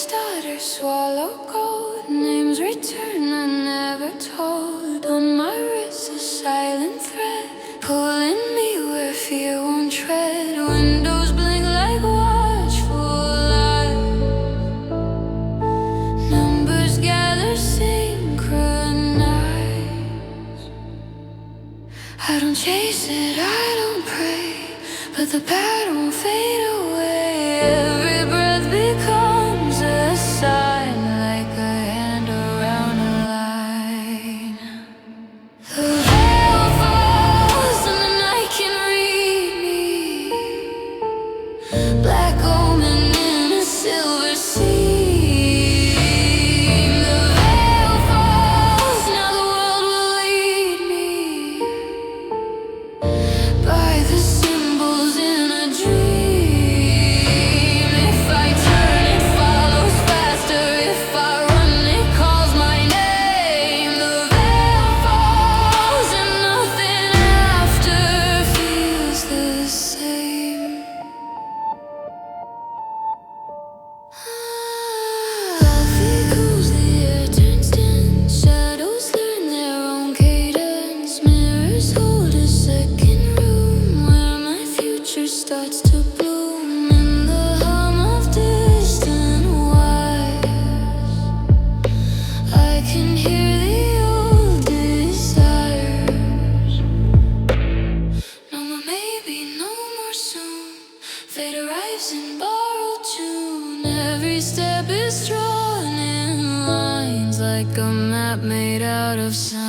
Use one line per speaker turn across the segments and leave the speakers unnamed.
stutter, swallow gold. Names return I never told. On my wrist a silent thread, pulling me where fear won't tread. Windows blink like watchful eyes. Numbers gather synchronized. I don't chase it, I don't pray, but the pattern won't fade away. Every breath becomes a sign, like a hand around a line. The veil falls and the night can read me. Black omen in a silver seam. The veil falls, now the world will lead me by the symbols in a dream. If I turn, it follows faster. If I run, it calls my name. The veil falls and nothing after feels the same. Coffee cools, the air turns tense. Shadows learn their own cadence. Mirrors hold a second room where my future starts to bloom. In the hum of distant wires, I can hear the old desires. No more maybe, no more soon. Fate arrives in borrowed tune. Every step is drawn in lines, like a map made out of signs.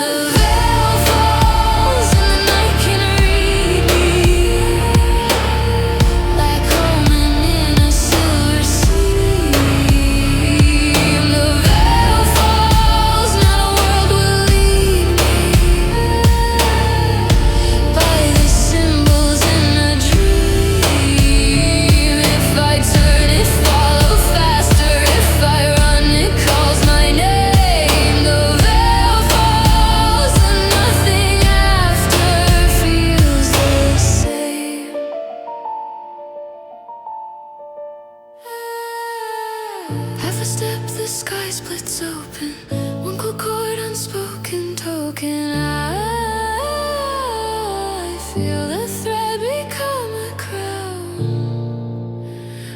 The veil falls and the night can read me. Black omen in a silver seam. The veil falls, now the world will lead me by the symbols in a dream. If I turn, it follows faster. If I run, it calls my name. The veil falls and nothing after feels the same. Half a step, the sky splits open. One cold chord, unspoken token. I feel the thread become a crown.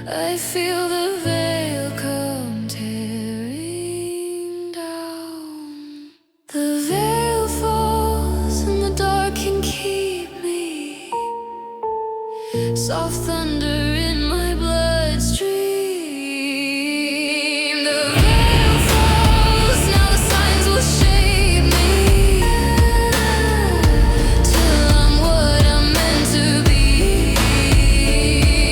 I feel the veil come tearing down. The veil falls and the dark can keep me. Soft thunder in my bloodstream. The veil falls, now the signs will shape me till I'm what I'm meant to be.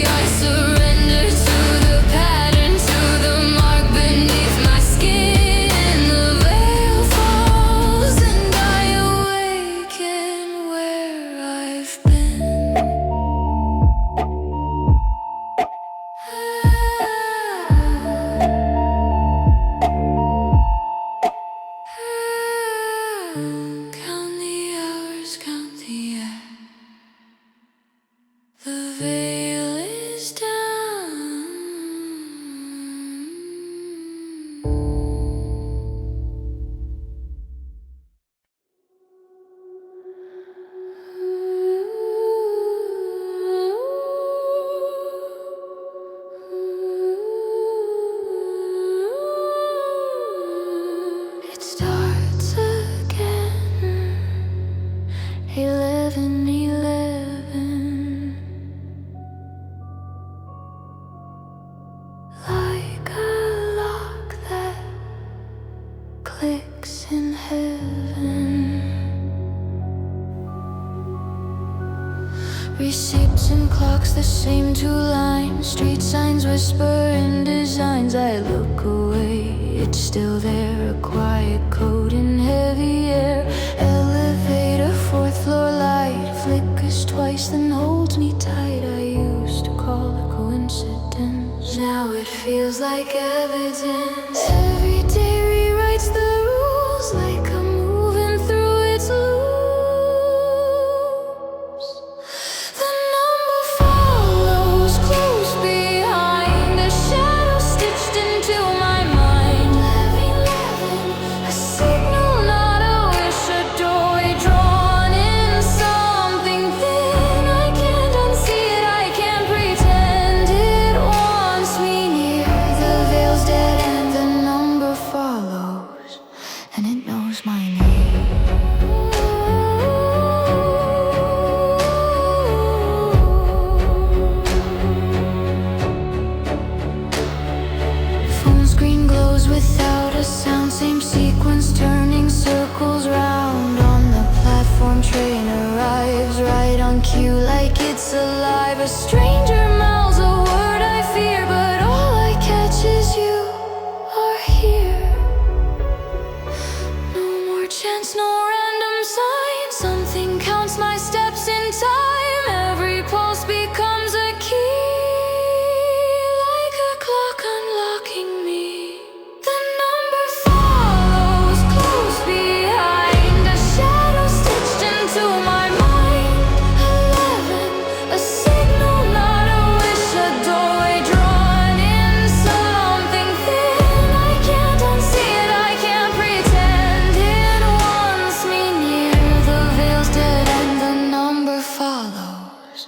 I surrender to the pattern, to the mark beneath my skin. The veil falls and I awaken where I've been. Count the hours, count the air. The veil is down. It starts again. 11:11. Like a lock that clicks in heaven. Receipts and clocks, the same two lines. Street signs whisper in designs. I look away, it's still there. A quiet code in heavy air. Elevator, fourth floor light. Flickers twice, then holds me tight. I used to call it coincidence. Now it feels like evidence. Every day rewrites the rules, like I'm moving through its loops. The number A stranger mouths a word I fear, but all I catch is you are here. No more chance, no random sign. Something counts my steps in time. Every pulse becomes a key, like a clock unlocking me. The number follows close behind, a shadow stitched into my mind. 11, a signal, not a wish, a doorway drawn in something thin. I can't unsee it, I can't pretend. It wants me near. The veil's dead and the number follows,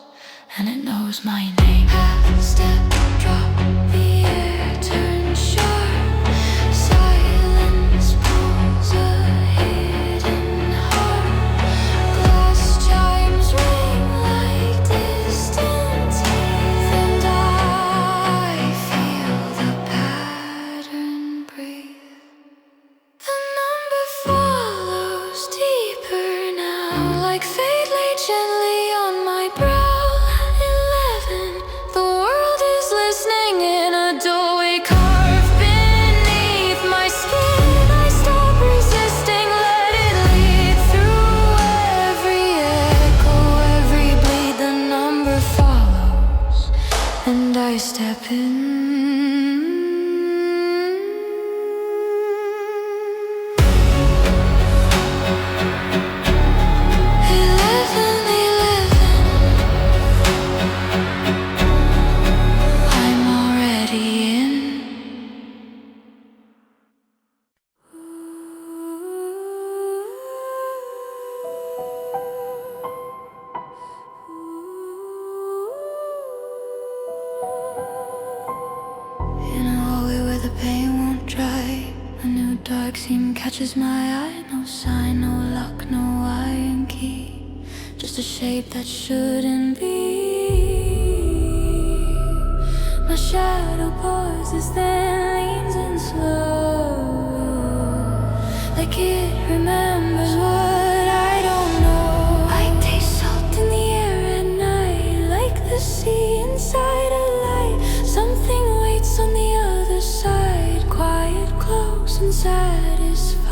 and it knows my name. Half step, drop, the air turns sharp. Silence pulls a hidden heart. Glass chimes ring like distant teeth, and I feel the pattern breathe. The number follows deeper now, like fate lay gently on my brow. 11, the world is listening in a doorway carved beneath my skin. I stop resisting, let it lead through every echo, every bleed. The number follows, and I step in. 11, I'm already in. In a hallway where the pain won't dry, a new dark seam catches my eye. No sign, no lock, no iron key, just a shape that shouldn't be. My shadow pauses, then leans in slow, like it remembers what I don't know. I taste salt in the air at night, like the sea inside a light. Something waits on the other side, quiet, close, and satisfied.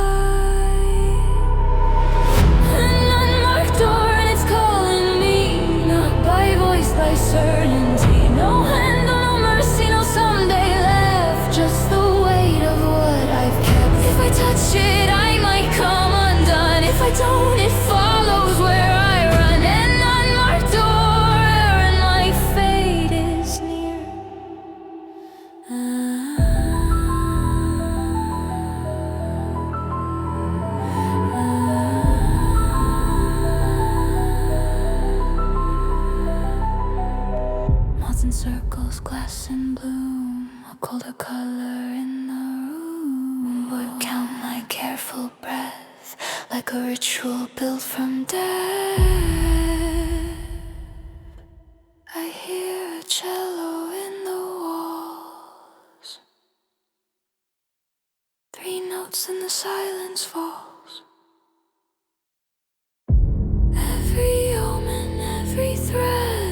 An unmarked door, and it's calling me, not by voice, by certainty. No handle, no mercy, no someday left, just the weight of what I've kept. If I touch it, I might come undone. If I don't, it follows where I run. An unmarked door, and my fate is near. Moths in circles, glass in bloom, a colder color in the room. Would count my careful breath, like a ritual built from death. I hear a cello in the walls. 3 notes and the silence falls. Every omen, every thread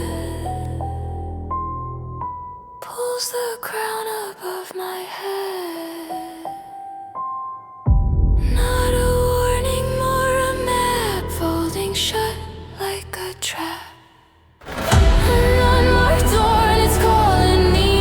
pulls the crown above my head. Not a warning, more a map folding shut like a trap. An unmarked door, and it's calling me,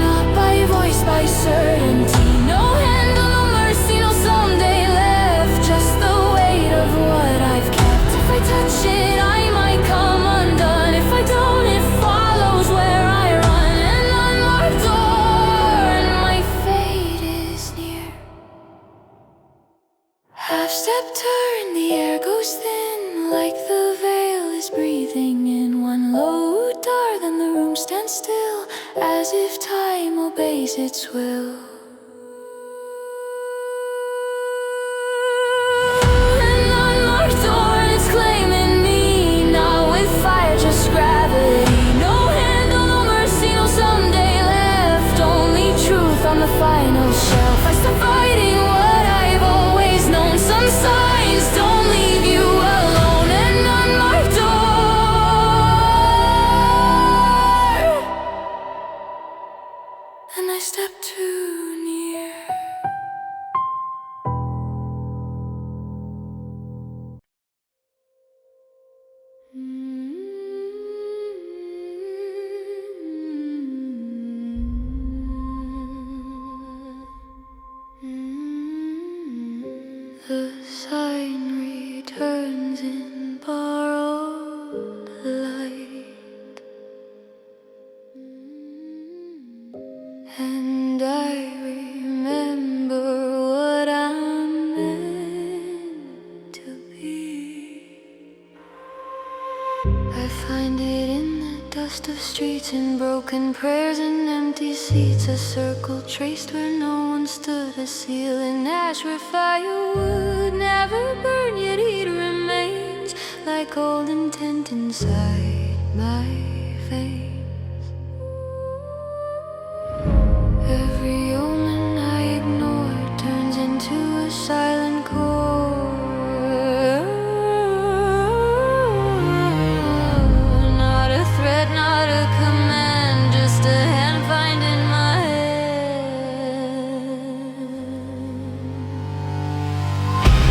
not by voice, by certainty. No handle, no mercy, no someday left, just the weight of what I've kept. If I touch it, I might come undone. If I don't, it follows where I run. An unmarked door, and my fate is near. Half step turn, the air goes thin, like the veil is breathing in. One low dar, then the room stands still, as if time obeys its will. An unmarked door, and it's claiming me, not with fire, just gravity. No handle, no mercy, no someday left, only truth on the final shelf. I stop fighting what I've always known. Some signs don't leave you alone. An unmarked door. returns in borrowed light, and I remember what I'm meant to be. I find it in the dust of streets and broken prayers and empty seats, a circle traced where no one stood, a seal in ash where fire would never burn, yet it remains like old intent inside my veins. Every omen I ignored turns into a silent chord. Not a threat, not a command, just a hand finding my hand.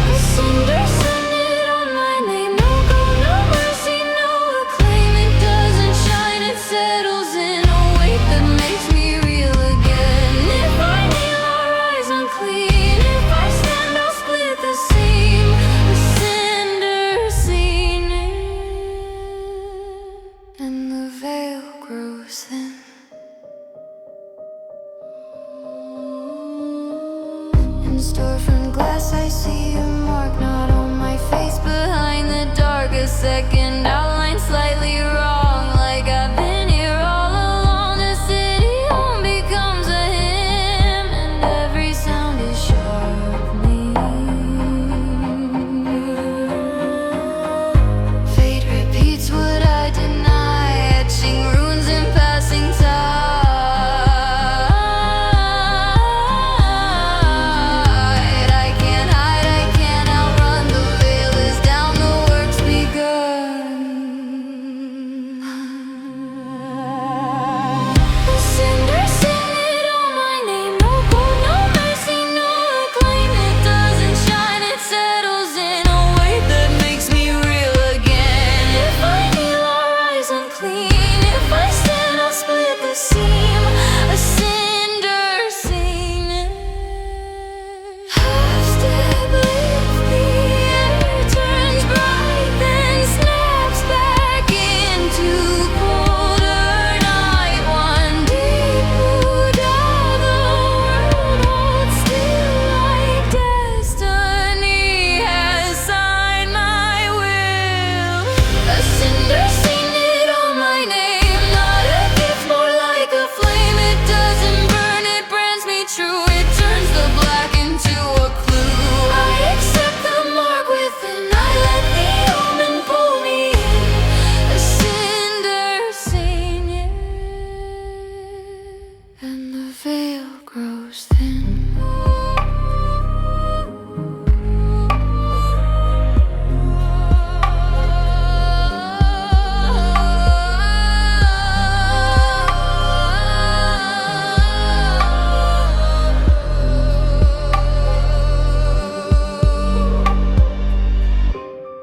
A cinder signet on my name, no gold, no mercy, no acclaim. It doesn't shine, it settles in a weight that makes me real again. If I kneel, I'll rise unclean. If I stand, I'll split the seam. A cinder signet, and the veil grows thin. In storefront glass I see a mark, not on my face, behind the dark. A second outline slightly wrong, like I've been here all along. The city home becomes a hymn, and every sound is sharply. Fate repeats what I deny, etching runes in passing tide. I can't hide, I can't outrun. The veil is down, the work's begun. A cinder signet on my name, no gold, no mercy, no acclaim. It doesn't shine, it settles in a weight that makes me real again. If I kneel, I'll rise unclean. If I stand, I'll split the seam. A cinder signet. Half step, lift the air, turns bright, then snaps back into colder night. One deep blue dive, the world holds still like destiny has signed my will. A cinder signet on my name, not a gift, more like a flame. It doesn't burn, it brands me true. It turns the black into a clue. I accept the mark within, I let the omen pull me in. A cinder signet, and the veil grows thin.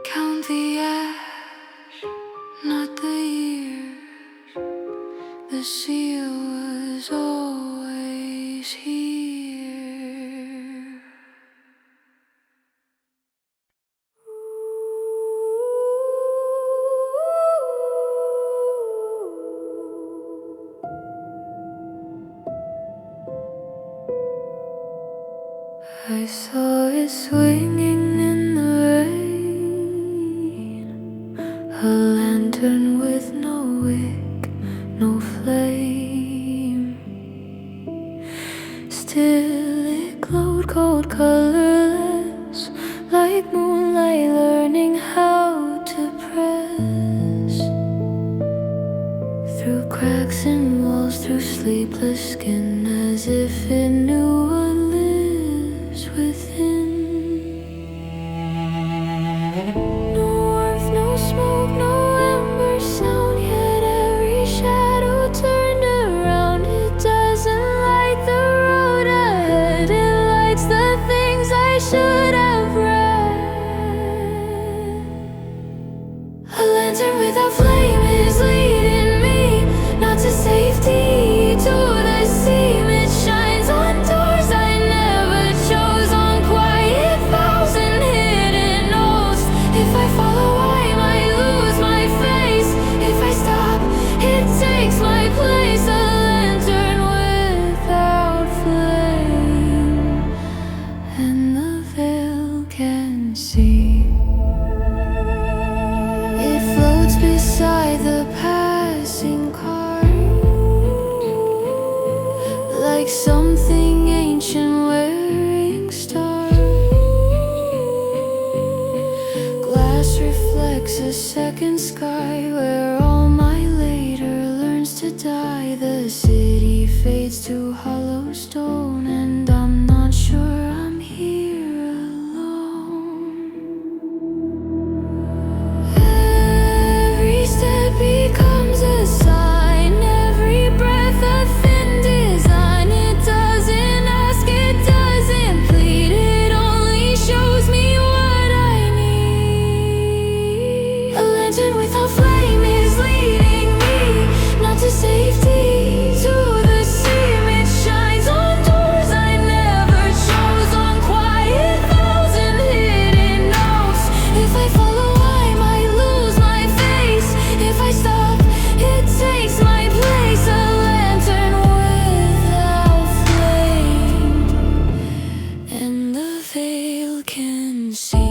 Count the ash, not the years. The seal was always here. I saw it swinging in the rain, a lantern with no wick, no flame. Still it glowed cold, colorless, like moonlight learning how to press through cracks in walls, through sleepless skin, as if it knew what lives within. No warmth, no smoke, no ember sound, yet every shadow turned around. It doesn't light the road ahead, it lights the things I should have read. A lantern without flame is leading me, not to safety, to the seam. It shines on doors I never chose, on quiet vows and hidden oaths. second sky where all my later learns to die. The city fades to hollow stone, and I'm not sure I'm here alone. Every step becomes a sign, every breath a thin design. It doesn't ask, it doesn't plead, it only shows me what I need. A lantern without flame is leading me, not to safety, to the seam. It shines on doors I never chose, on quiet vows and hidden notes. If I follow, I might lose my face. If I stop, it takes my place. A lantern without flame, and the veil can see.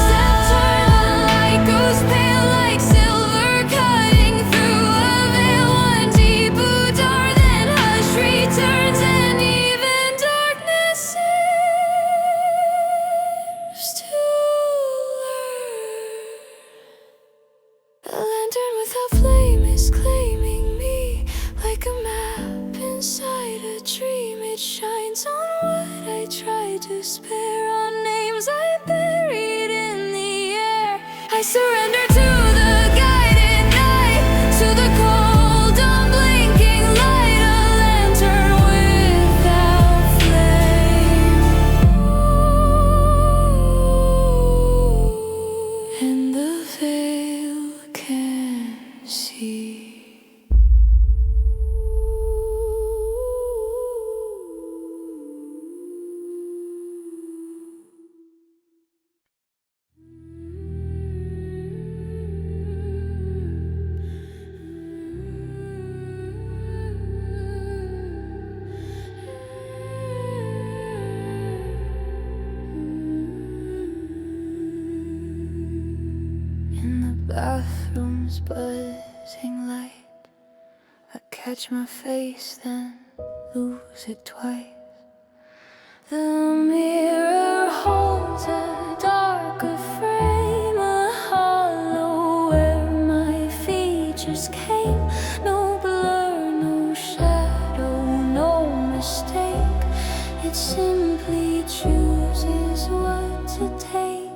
Step turn, the light goes pale like silver, cutting through a veil. One deep boudoir, then hush returns, and even darkness seems to learn. A lantern without flame is claiming me, like a map inside a dream. It shines on what I tried to spare, on names I buried in the air. I surrender to the guided night, to the cold, unblinking light. A lantern without flame, and the veil can see. In the bathroom's buzzing light, I catch my face, then lose it twice. The mirror holds a darker frame, a hollow where my features came. No blur, no shadow, no mistake. It simply chooses what to take.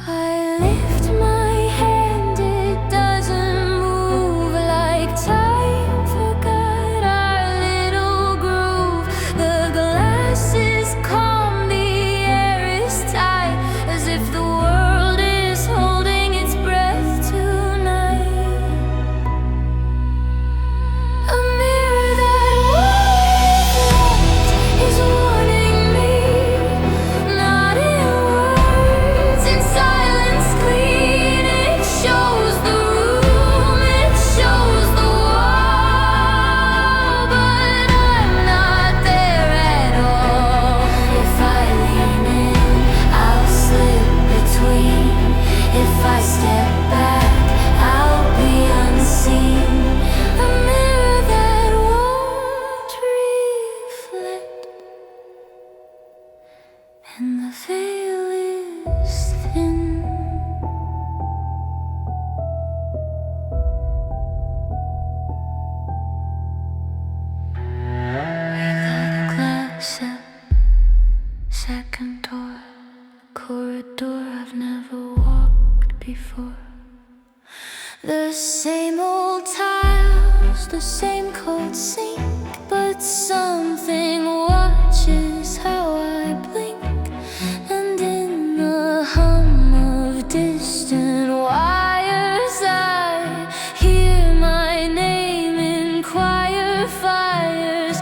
I lift my hand, it doesn't move, like time forgot our little groove. The glass is calm, the air is tight, as if the world is holding its breath tonight. A mirror that won't reflect is warning me, not in words, in silence clean. It shows the room, it shows the wall, but I'm not there at all. If I lean in, I'll slip between. If I step back, I'll be unseen. A mirror that won't reflect, and the veil is thin. Without a glass at second door, corridor I've never walked before. The same old tiles, the same cold sink, but something watches how I blink. And in the hum of distant wires, I hear my name in choir fires.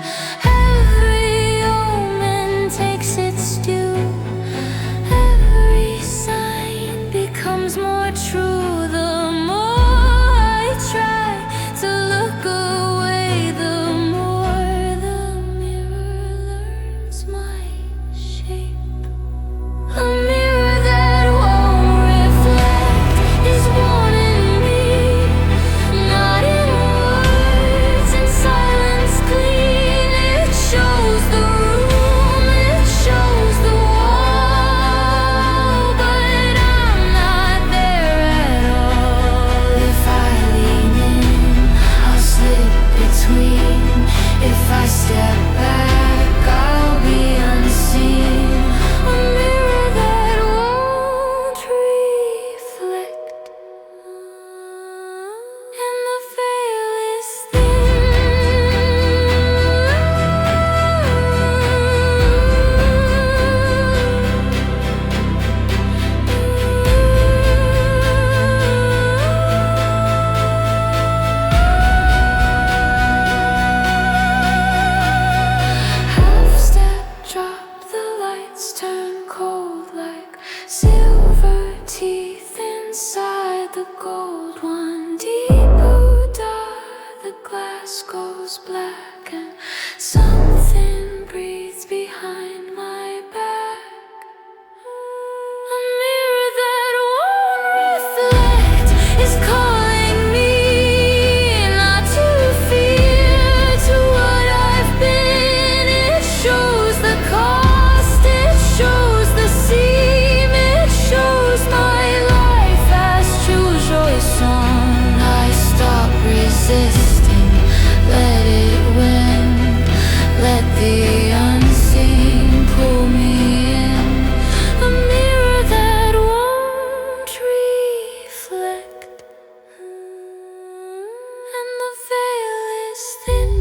Every omen takes its due, every sign becomes more true. The more I try to look away, the more the mirror gold one. Deep dark, the glass goes black, and something breathes behind my back. A mirror that won't reflect is calling me not to fear, to what I've been. It shows the cost, it shows the seam, it shows my life has choose your song. I stop resisting, let it win, let the unseen pull me in. A mirror that won't reflect, and the veil is thin.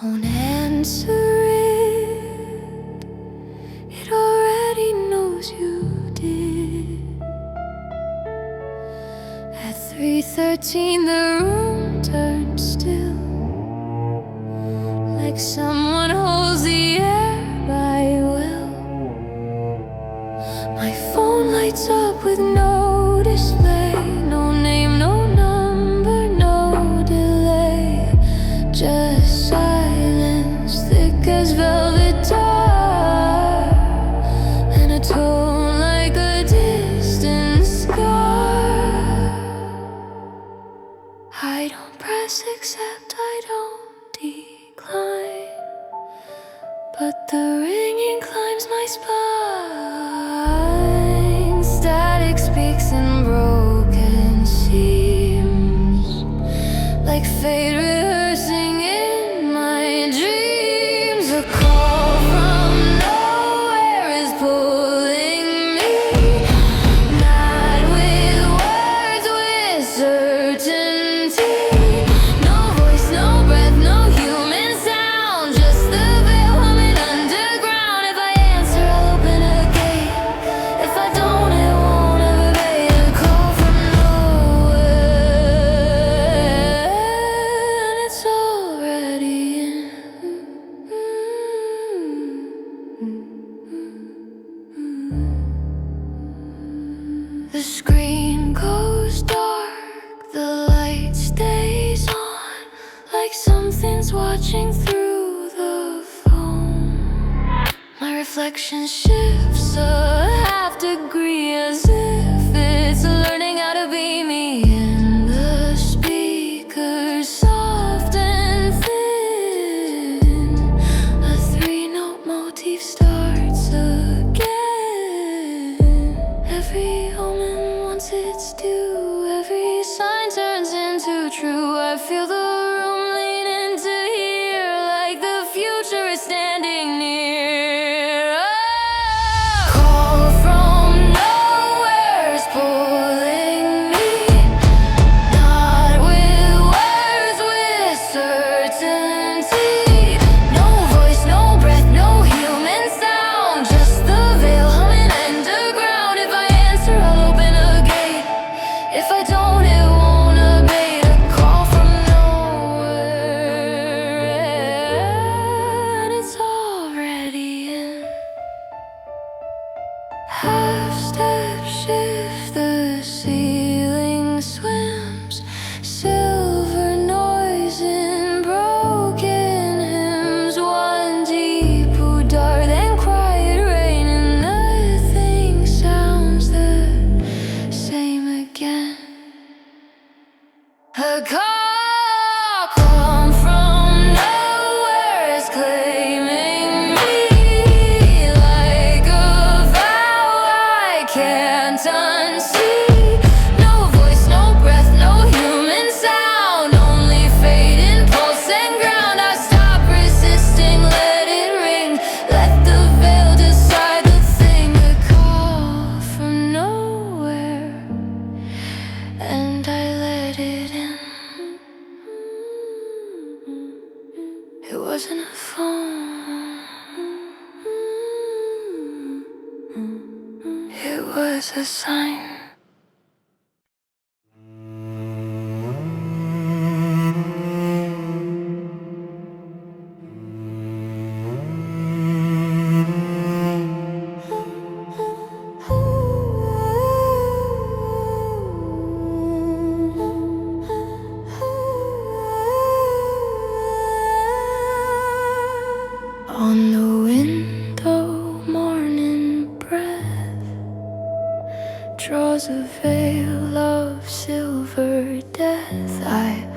Don't answer it, it already knows you did. At 3:13 the room turns still, like someone holds the air by will. My phone lights up with no display, no name, no number, no delay, just silence thick as velvet dark, and a tone like a distant scar. I don't press accept, I don't decline, but the ringing climbs my spine. Static speaks in broken seams, like fate rehearsing in my dreams. A call from nowhere is pulling me, mad with words, with certainty. No voice, no breath, no human sound, just the veil humming underground. If I answer, I'll open a gate. If I don't, it won't obey. A call from nowhere, and it's already in. The screen goes dark, the light stays on, like something's watching through the phone. My reflection shifts a half degree, as if it's learning how to be me. In the speakers, soft and thin, a three-note motif starts again. Every omen wants its due, every sign turns into true. I feel the room lean into here, like the future is standing near. Oh! Call from nowhere is pulling me, not with words, with certainty. No voice, no breath, no human sound, just the veil humming underground. If I answer, I'll open a gate. If I don't, it won't obey. A call from nowhere, and it's already in. Half step shift, the ceiling swims, silver noise in broken hymns. One deep dark, then quiet rain, and nothing sounds the same again. A call come from nowhere is claiming me, like a vow I can't undo. a sign. On the window, morning breath draws a veil of silver death. I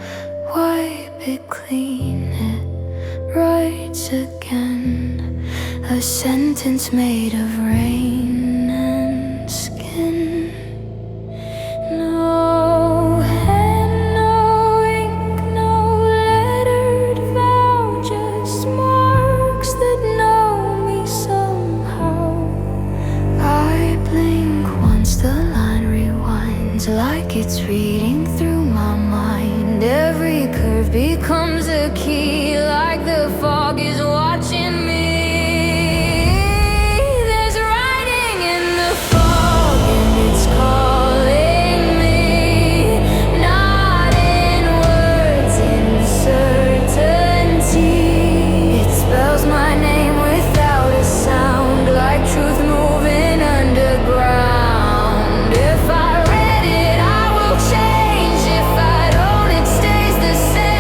wipe it clean, it writes again, a sentence made of rain and skin. No pen, no ink, no lettered vow, just marks that know me somehow. I blink once the line rewinds, like it's reading through my mind. Every curve becomes a key, like the fog is watching me. There's writing in the fog and it's calling me, not in words, in certainty. It spells my name without a sound, like truth moving underground. If I read it, I will change. If I don't, it stays the same.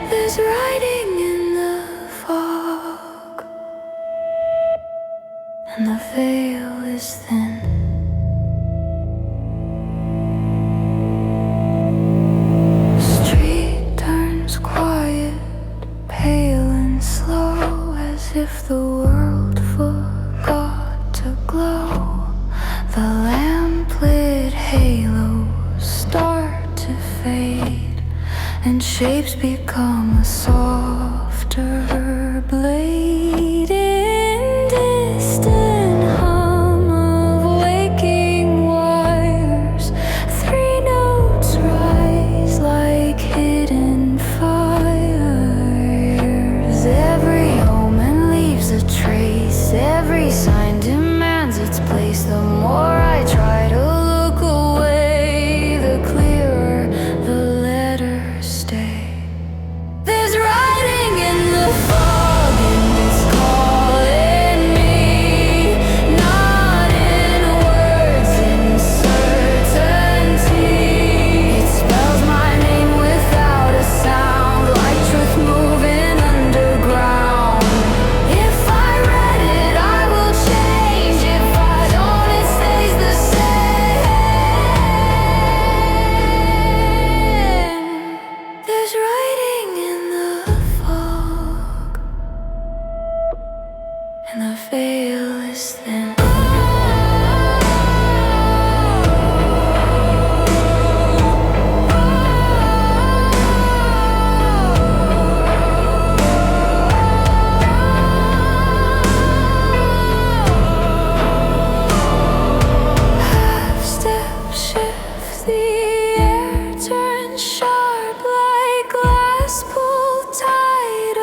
There's writing in the fog, and the veil is thin. Street turns quiet, pale and slow, as if the world forgot to glow. The lamp-lit halos start to fade, and shapes become a softer blade. In distant hum of waking wires, three notes rise like hidden fires. Every omen leaves a trace, every sign demands its place. The more I try to look away, the clearer the letters stay. There's writing in the fog and it's calling me, not in words, in certainty. It spells my name without a sound, like truth moving underground. If I read it, I will change. If I don't, it stays the same. There's writing in the fog, and the veil is thin. Half-step shift, the air turns sharp like glass pulled tight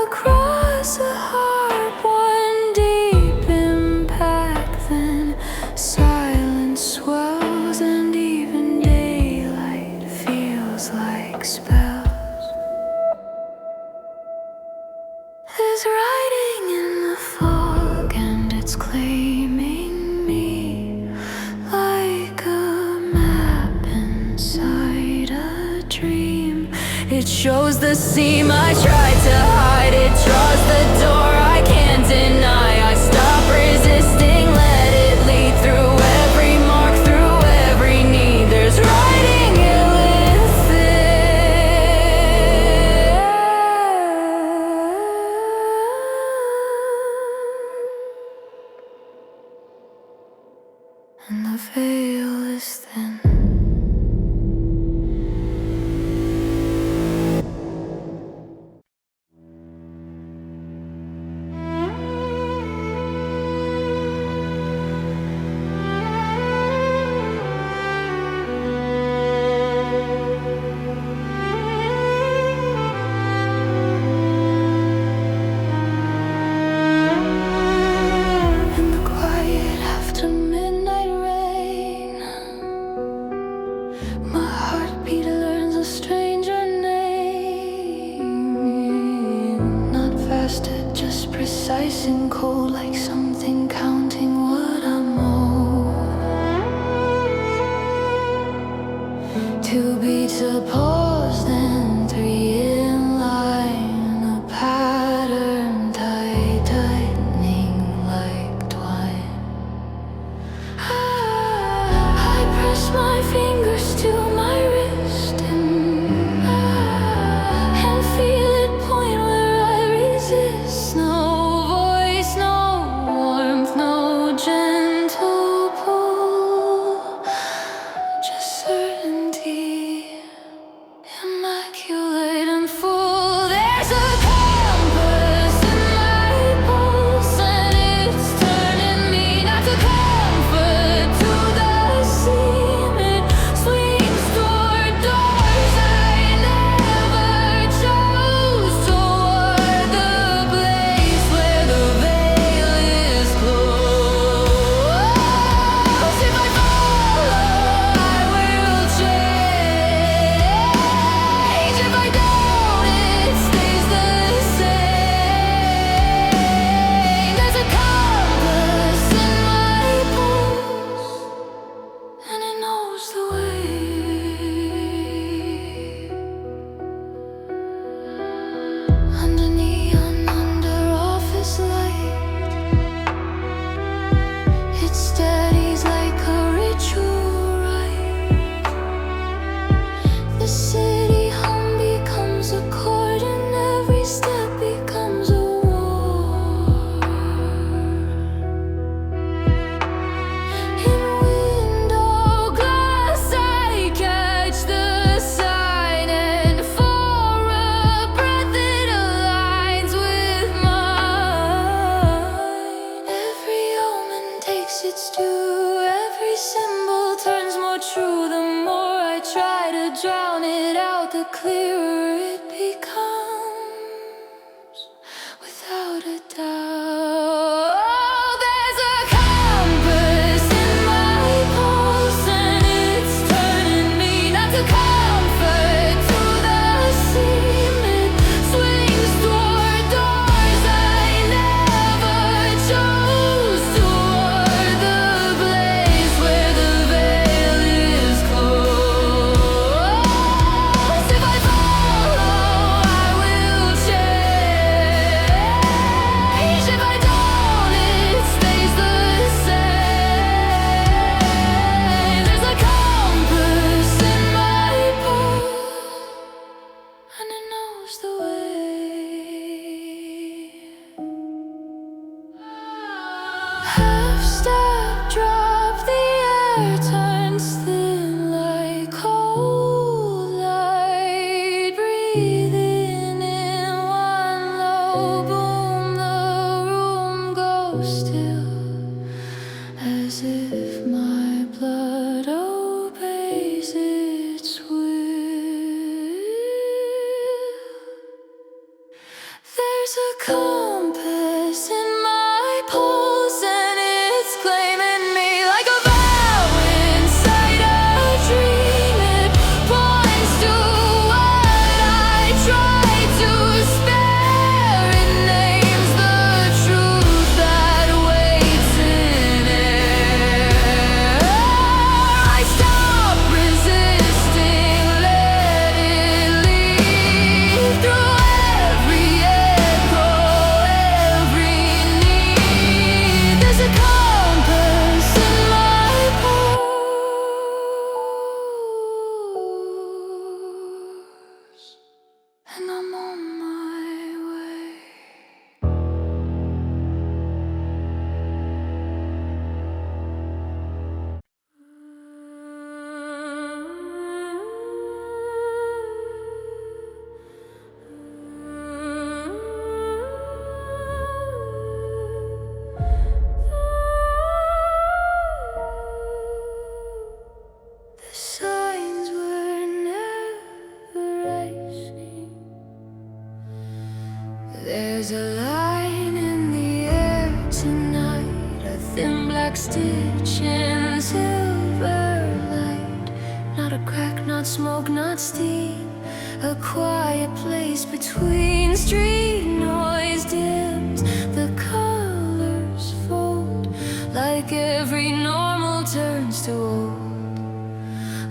across a heart. One deep impact, then silence swells, and even daylight feels like spells. There's writing in the fog and it's claiming me, like a map inside a dream. It shows the seam I tried to hide, it draws the door I can't deny. I stop resisting, let it lead through every mark, through every need. There's writing in within, and the veil is thin. something counting what I'm owed. 2 beats a pause, then 3 in line. A pattern tightening like twine. I press my fingers to my wrist and feel it point where I resist. No voice, no warmth, no gentle pull, just certainty, immaculate and full. There's a compass in my pulse, and it's turning me not to comfort, to the seam. It swings toward doors I never chose, toward the place where the veil is closed. If I follow, I will change. If I don't, it stays the same. There's a compass in my pulse, and it knows the way. Under neon, under office light, it steadies like a ritual rite. The city hum becomes a chord, and every step becomes a war. In window glass I catch the sign, and for a breath it aligns with mine. Every omen takes its due, every symbol turns more true. The more I try to drown it out, the clearer it becomes, without a doubt. There's a compass in my pulse, and it's turning me not to comfort, to the seam. It swings toward doors I never chose, toward the place where the veil is closed. If I follow, I will change. If I don't, it stays the same. There's a compass in my pulse, and it knows the way. Half step, drop, the air turns thin like cold light. Breathing in one low boom, the room goes still, as if my blood obeys its will. There's a compass in my pulse, and it's claiming me like a vow inside a dream. It points to what I try to spare. It names the truth that waits in air. I stop resisting, let it lead through every echo, every need. There's a compass in my pulse, and I'm on my way. The signs were never rising. There's a line in the air tonight, a thin black stitch in silver light. Not a crack, not smoke, not steam. A quiet place between street noise dims. The colors fall. like every normal turns to old.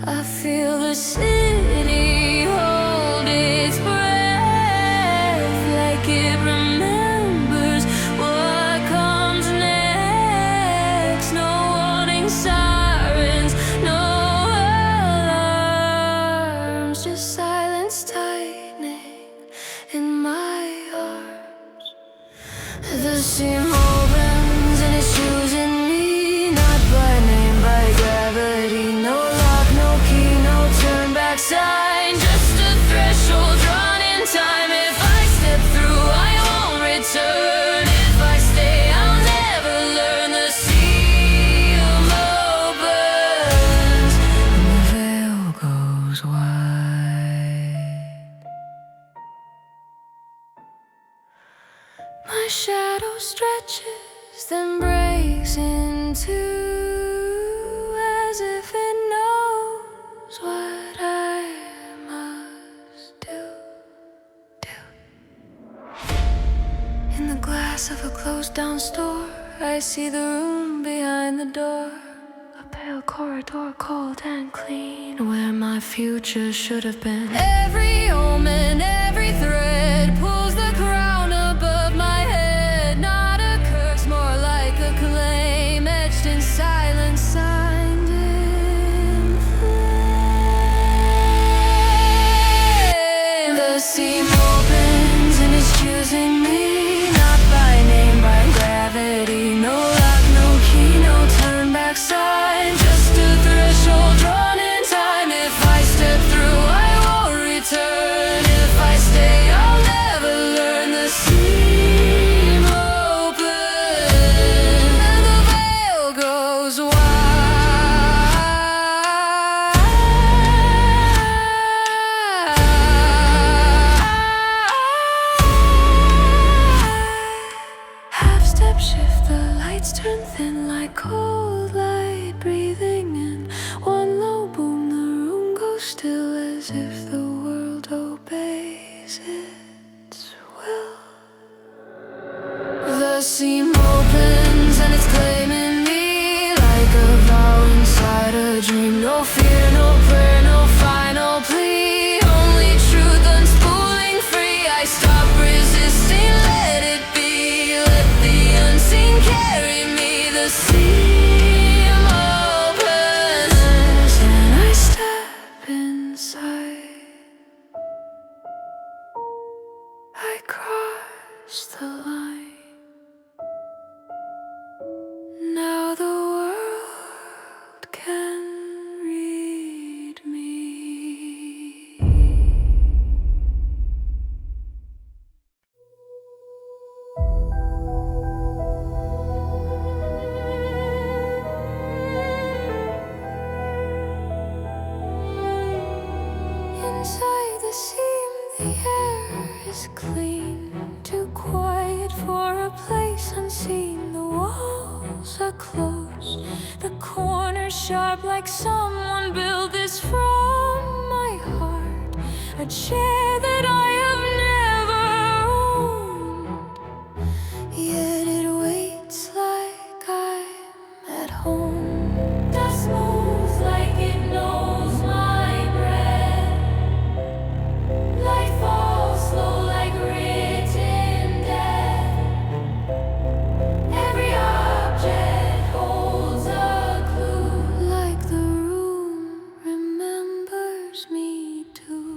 I feel the city hold its breath, like it remembers what comes next. No warning sirens, no alarms, just silence tightening in my arms. The seam opens and it's choosing me, not by name, by gravity. No lock, no key, no turn back sign, just a threshold drawn in time. If I step through, I won't return. If I stay, I'll never learn. The seam opens and the veil goes wide. My shadow stretches, then breaks in two, as if it knows what I must do. In the glass of a closed down store, I see the room behind the door. A pale corridor, cold and clean, where my future should have been. Every omen, every thread pulls the crown above my head. Not a curse, more like a claim, etched in silence, signed in flame. The seam opens and it's choosing me, not by name, by gravity. No lock, no key, no turn back sign, just a threshold drawn in time. If I step through, I won't return. If I stay, I'll never learn. The seam open and the veil goes wide. Half step shift, the lights turn thin like cold light breathing in. One low boom, the room goes still, as if the world obeys its will. The seam opens and it's claiming me, like a vow inside a dream. No fear, no prayer, no final plea, only truth unspooling free. I stop resisting, let it be, let the unseen carry me. The seam opens and I step inside. I cross the line. Now the world can read me. Inside the seam, the air is clean, too quiet for a place unseen. The walls are closed, the corners sharp, like someone built this from my heart. A chair that I have never owned, yet it waits like I'm at home. Dust moves like it knows my breath. Light falls slow like written death. Every object holds a clue, like the room remembers me too.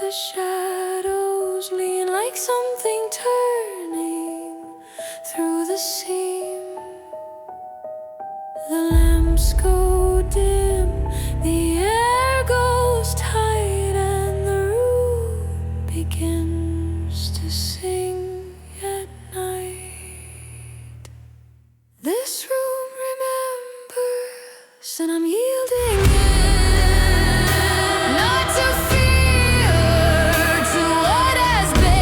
the shadows lean like something turning through the seam. The lamps go dim, the air goes tight, and the room begins to sing at night. This room remembers, and I'm yielding in. Not to fear, to what has been.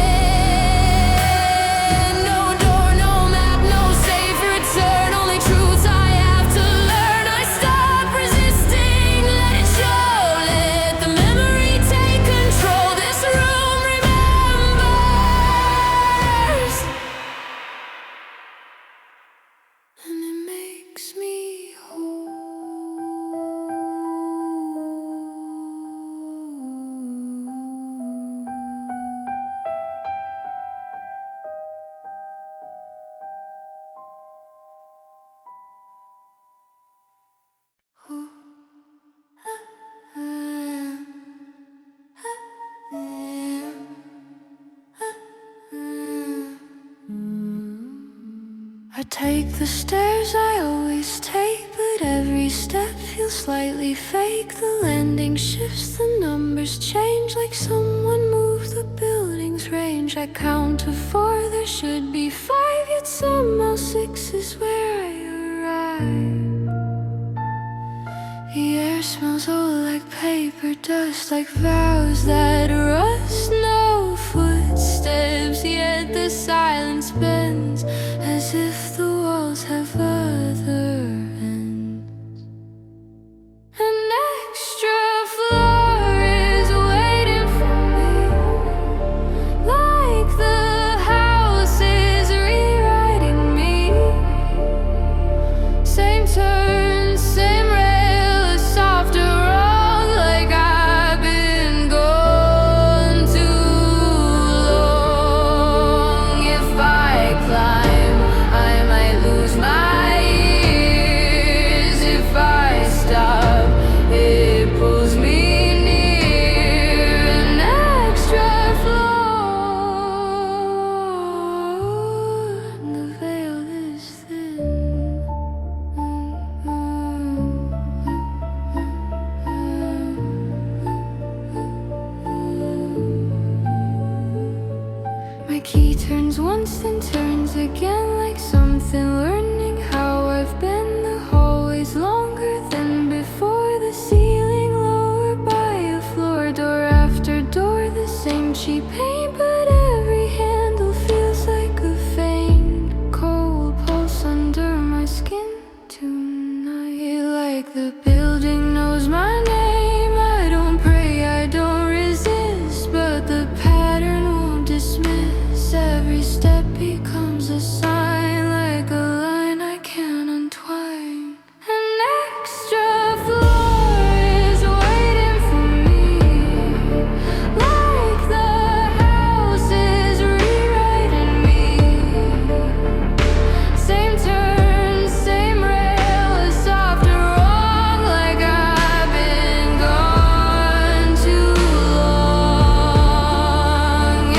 No door, no map, no safe return. Only truths I have to learn. I stop resisting, let it show. Let the memory take control. This room remembers, and it makes me whole. I take the stairs I always take, but every step feels slightly fake. The landing shifts, the numbers change, like someone moved the building's range. I count to 4, there should be 5, yet somehow 6 is where I arrive. The air smells old like paper dust, like vows that rust. No footsteps, yet the silence bends, as if the walls have other ends. An extra floor is waiting for me, like the house is rewriting me. Same turn, same rail, a softer wrong, like I've been gone too long. If I climb, I might lose my ears. If I stop, it pulls me near. An extra floor, and the veil is thin. My key turns once and turns again, like something learning how I've been. The hallways longer than before, the ceiling lower by a floor. Door after door, the same cheap paint, but every handle feels like a faint cold pulse under my skin tonight. Like the building knows my name. I don't pray, I don't resist, but the pattern won't dismiss. Every step becomes a sign, like a line I can't untwine. An extra floor is waiting for me, like the house is rewriting me. Same turn, same rail, a softer wrong, like I've been gone too long.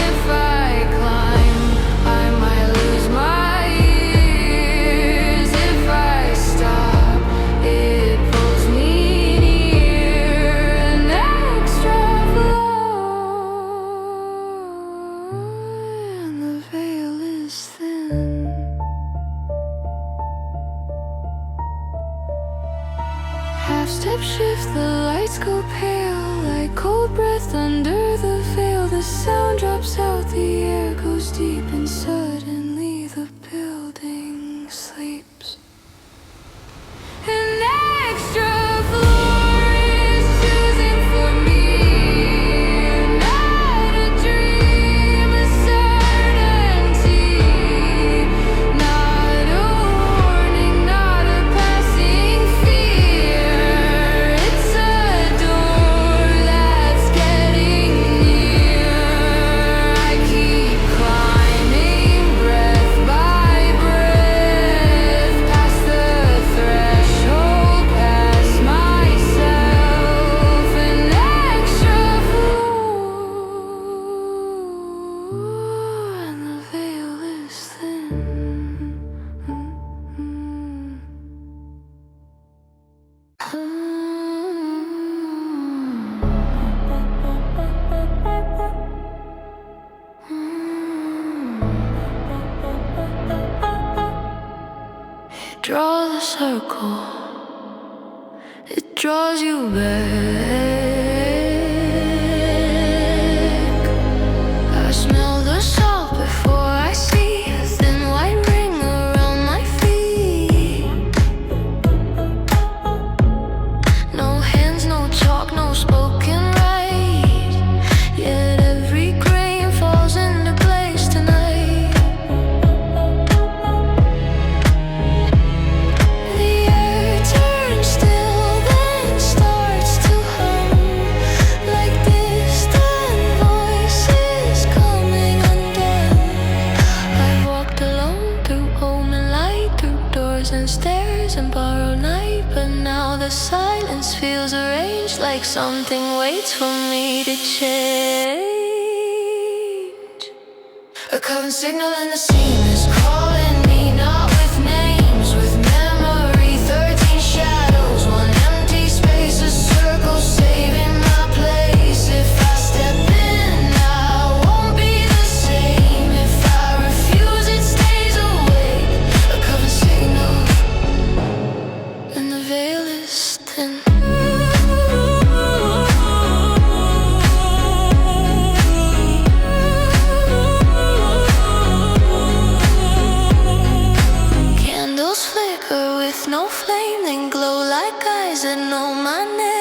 If I climb, I might lose my ears. If I stop, it pulls me near. An extra floor, and the veil is thin. Half step shift, the lights go pale, like cold breath under the veil. The sound drops out, the air goes deep, and suddenly the building sleeps. An extra floor is choosing for me, not a dream, a certainty, not a warning, not a passing fear. It's a door that's getting near. I keep climbing, circle, it draws you back. I smell the salt before I see a thin white ring around my feet. No hands, no talk, no spoken right, yet every grain falls into place tonight. The air turns still, then starts to hum, like distant voices coming undone. I've walked alone through omen light, through doors and stairs and borrowed night, but now the silence feels arranged like something waits for me to change. A coven signal in the scene is calling me, not with names, with memory. 13 shadows, one empty space, a circle saving my place. If I step in, I won't be the same. If I refuse, it stays awake. A coven signal, and the veil is thin. Candles flicker with no flame, then glow like eyes that know my name.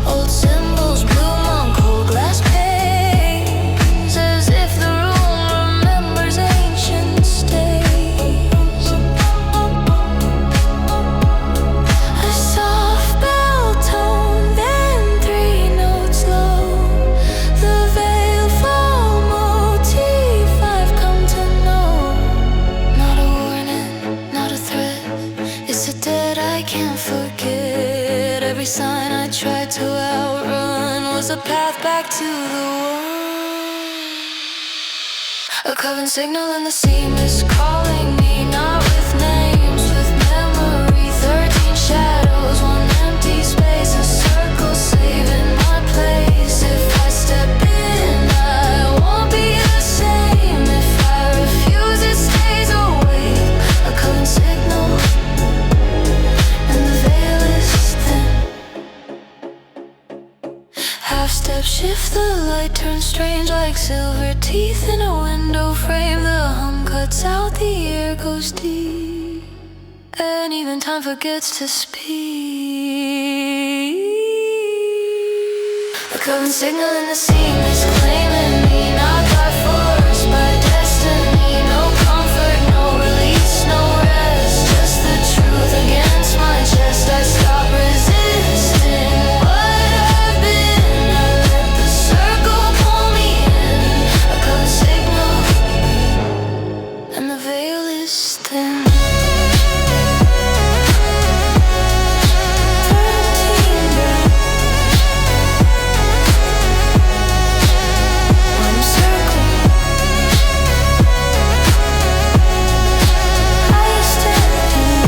Old symbols bloom on cold glass panes, as if the room remembers ancient stays. A soft bell tone, then 3 notes low. The veil fall motif I've come to know. Not a warning, not a threat, it's a dead I can't forget. Every sign I tried to outrun was a path back to the one. A coven signal in the seam is calling me, not with names, with memory. 13 shadows, one empty space, a circle saving my place. If I step in, I won't be the same. If I refuse, it stays awake. A coven signal, and the veil is thin. Half step shift, the light turns strange like silver teeth in a window frame. The hum cuts out, the air goes deep, and even time forgets to speak. A coven signal in the seam is claiming me, not by force, by destiny. No comfort, no release, no rest, just the truth against my chest. I stop resisting what I've been. I let the circle pull me in. A coven signal, and the veil is thin. 13 breaths, one circle, I step in.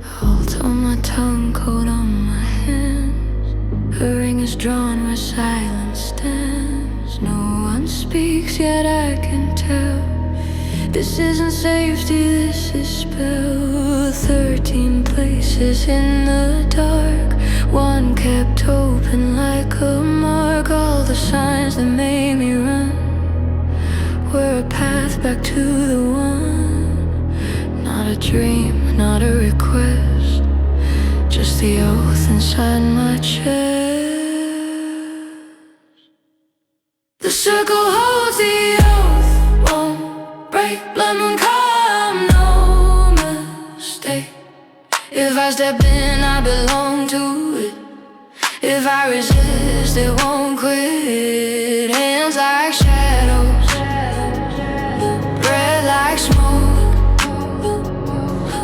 Hold on my tongue, coat on my hands. A ring is drawn where silence stands. No one speaks, yet I can tell. This isn't safety, this is spell. 13 places in the dark, one kept open like a mark. All the signs that made me run were a path back to the one. Not a dream, not a request, just the oath inside my chest. The circle holds the oath, won't break. Blood moon come, no mistake. If I step in, I belong to it. If I resist, it won't quit. Hands like shadows, breath like smoke.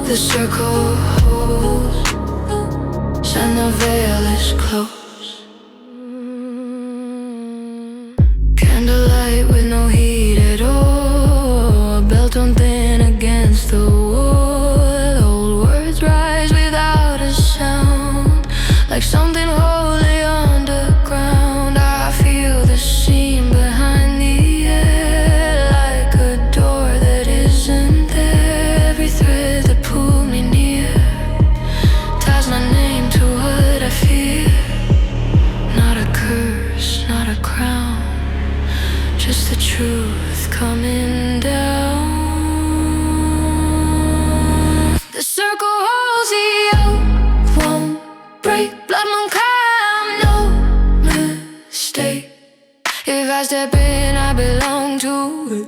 The circle holds, and the veil is close. truth coming down. The circle holds the oath, won't break. Blood moon climb, no mistake. If I step in, I belong to it.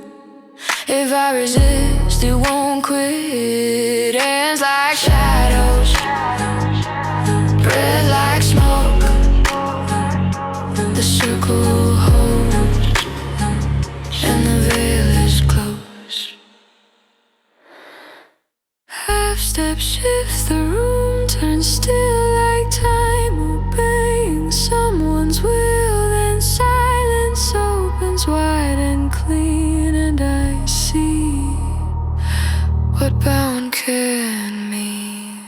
If I resist, it won't quit. Hands like shadows, breath like smoke. The circle holds, and the veil is closed. Half step shifts, the room turns still like time, obeying someone's will. Then silence opens wide and clean, and I see what bound can mean.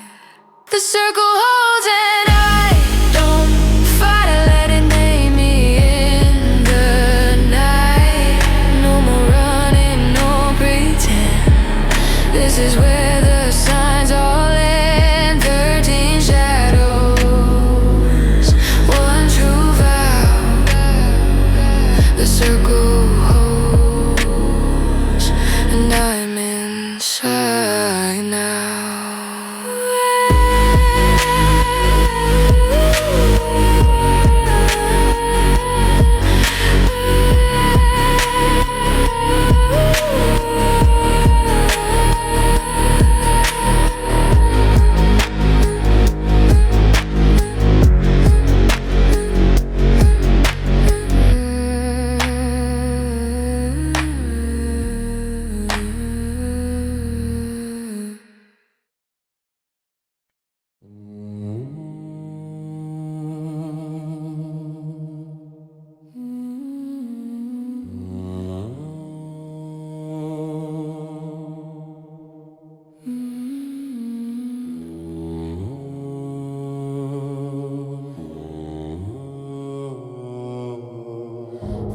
The circle holds and I don't fight, I let it name me in the night. No more running, no pretend. This is where the signs all end. 13 shadows, one true vow. The circle holds, and I'm inside now.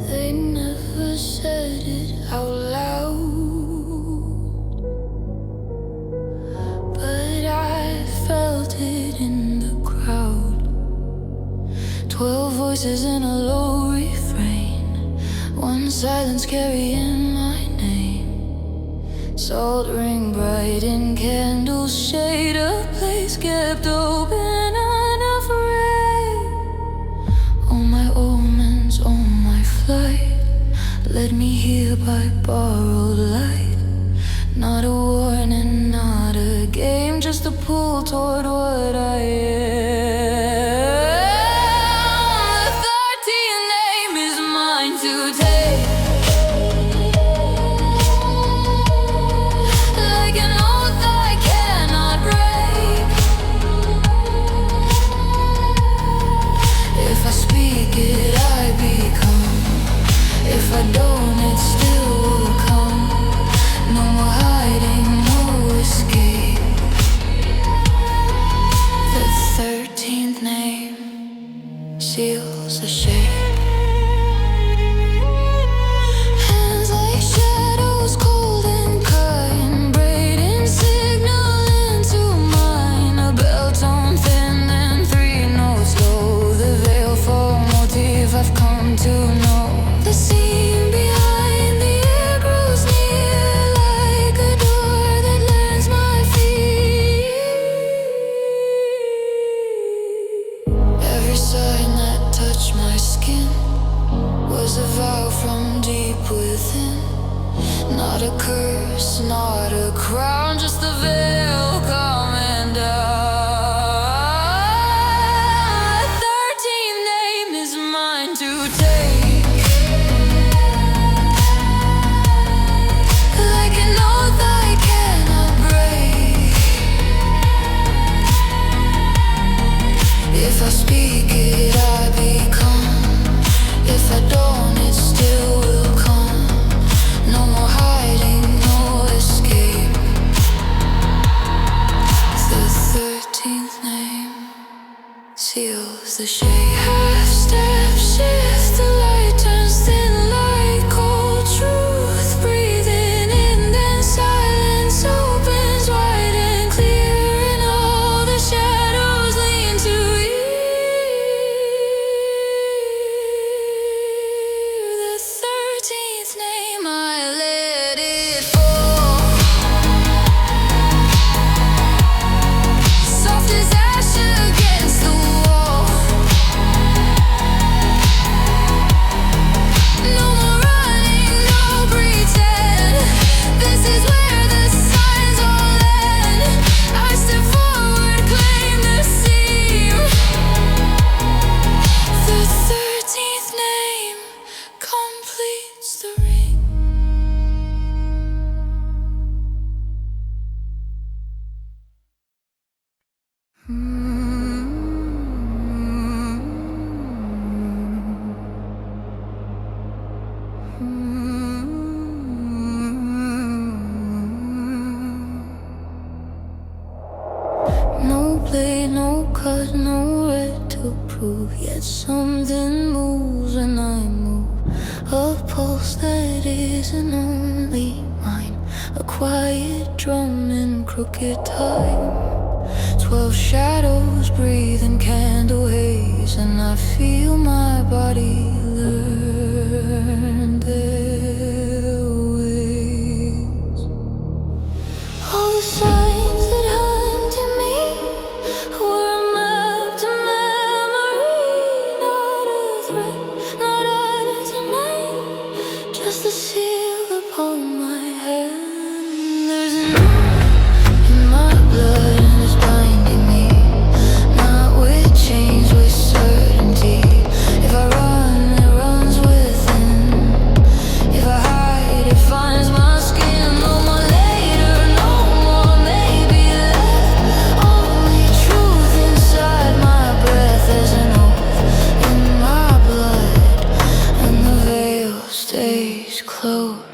They never said it out loud, but I felt it in the crowd. 12 voices in a low refrain, one silence carrying my name. Salt ring bright in candles shade, a place kept open unafraid. All my omens, all my flight led me here by borrowed light. Not a warning, not a game, just a pull toward what I am. The 13th name is mine to take, like an oath I cannot break. If I speak it, I become. If I don't, it still will come. No more hiding, no escape. The 13th name seals the shape. Hands like shadows, cold and kind, braiding signal into mine. A bell tone thin and 3 notes low. The veil for motif I've come to know. The scene behind the air grows near, like a door that lands my feet. Every sign that touched my skin was a vow from deep within. Not a curse, not a crown, just the veil coming down. The 13th name is mine to take, like an oath I cannot break. If I speak it, I become. If I don't, it still will come. No more hiding, no escape. cut, nowhere to prove. Yet something moves when I move. A pulse that isn't only mine. A quiet drum in crooked time. 12 shadows breathe in candle haze, and I feel my body learn their ways. All the signs that hunted me were a map to memory. Not a threat, not a denial, just the seal upon my hand. There's an oath in my blood, and it's binding me. Not with chains, with certainty. If I run, it runs within. If I hide, it finds my skin. No more later, no more maybe left. Only truth inside my breath. There's an oath in my blood, and the veil stays closed.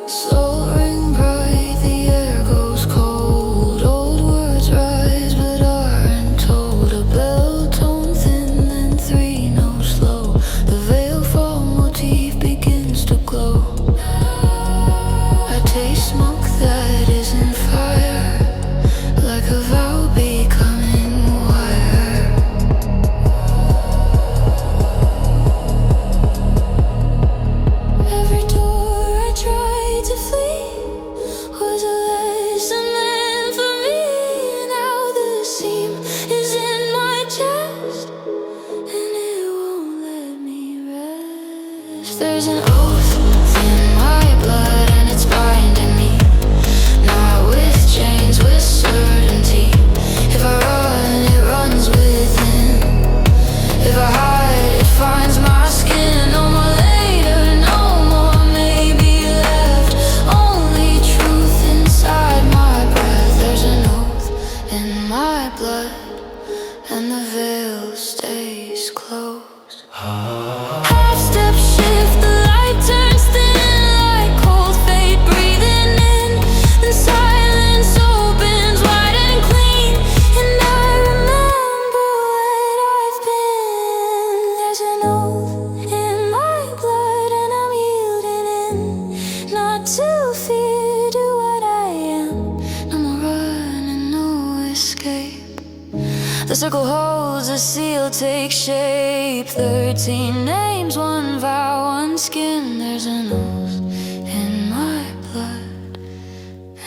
Soaring bright, the air goes cold. Old words rise but aren't told. A bell tone thin, then three notes slow. The veil fall motif begins to glow. I taste smoke that isn't fire, like a vow becoming wire. Every door I tried to flee was a lesson meant for me. Now the seam is in my chest, and it won't let me rest. There's an oath in my blood, and it's binding me. Not with chains, with certainty. If I run, it runs within. If I hide, it finds my skin. No more later, no more maybe left. Only truth inside my breath. There's an oath in my blood, and the veil stays closed. Half step shift, the light turns thin like cold fate breathing in. Then silence opens wide and clean, and I remember what I've been. There's an oath in my blood, and I'm yielding in. Not to fear, do what I am. No more running, no escape. The circle holds, a seal takes shape. 13 names, one vow, one skin. There's an oath in my blood,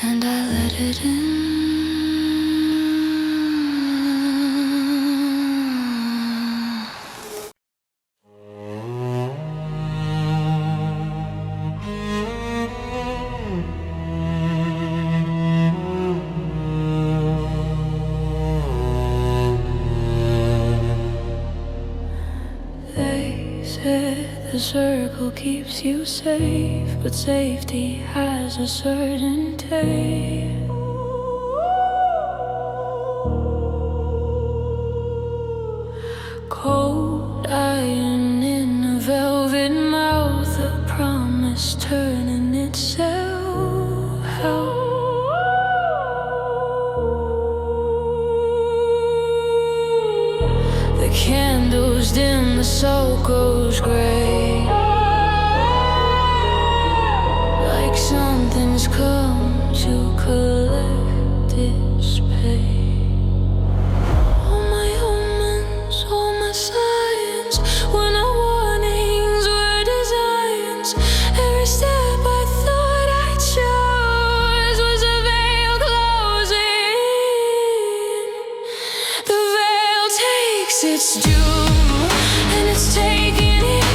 and I let it in. They said the circle keeps you safe, but safety has a certain taste. Cold iron in a velvet mouth, a promise turning itself out. The candles dim, the soul goes gray, like something's come to collect its pay. All my omens, all my signs, were not warnings, were designs. Every step I thought I chose was a veil closing in. The veil takes its due, and it's taking it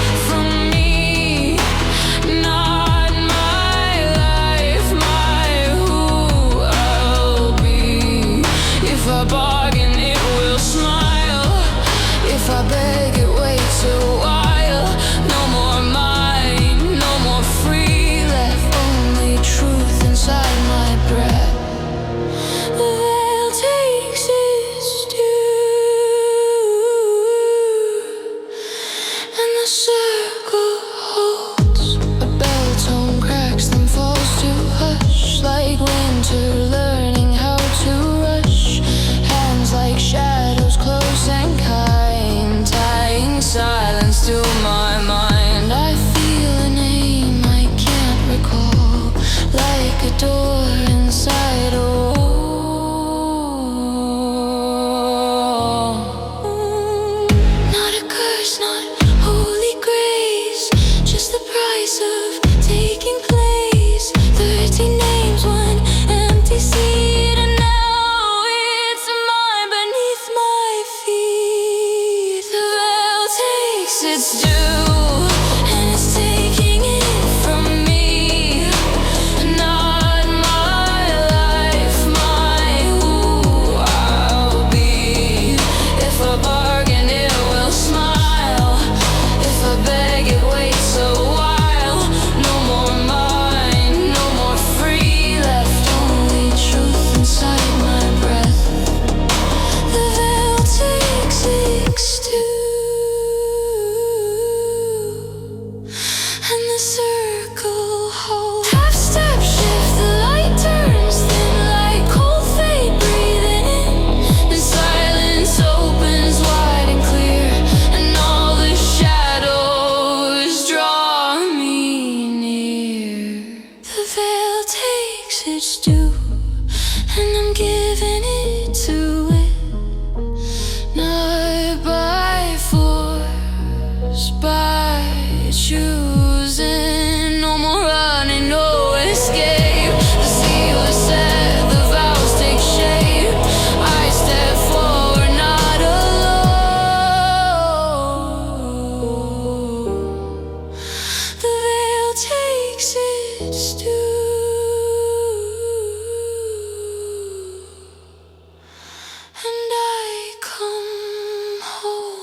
the circle holds. Half step shift, the light turns thin like cold fate. Breathing in, and silence opens wide and clear, and all the shadows draw me near. The veil takes its due, and I'm giving it to it, not by force, by choosing. No more running, no escape. The seal is set, the vows take shape. I step forward, not alone. The veil takes its due, and I come home.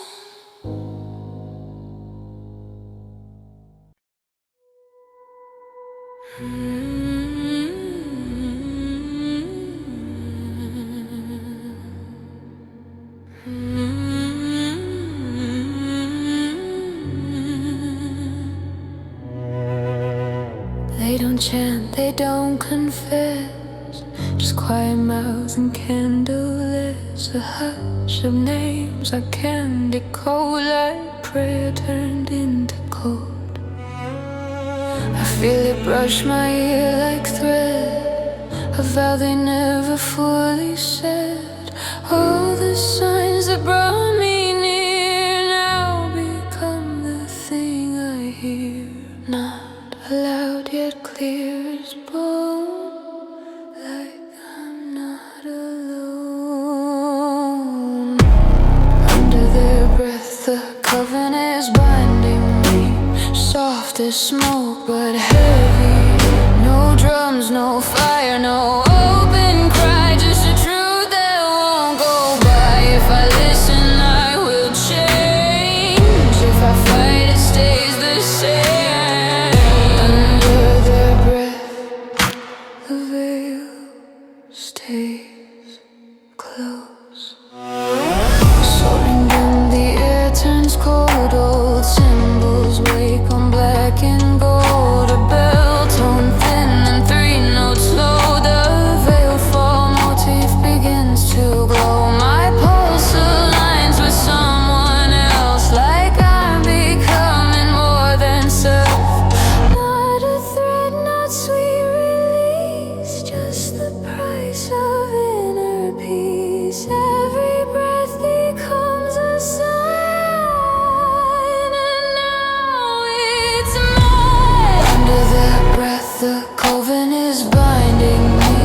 They don't chant, they don't confess, just quiet mouths and candleless. A hush of names I can decode, like prayer turned into code. I feel it brush my ear like thread, a vow they never fully said. All the signs that brought me near now become the thing I hear, not loud yet clear as bone, like I'm not alone. Under their breath the coven is binding me, soft as smoke but heavy. No drums, no fire, no open cry, just a truth that won't go by. If I listen I will change, if I fight it stays the same. Under their breath the veil stays close. Soaring in the air turns cold, old symbols wake on black and gold. A bell tone thin and three notes low. The veil fall motif begins to glow. My pulse aligns with someone else, like I'm becoming more than self. Not a threat, not sweet release, just the price of inner peace. Every breath becomes a sign, and now it's mine. Under their breath the coven is binding me,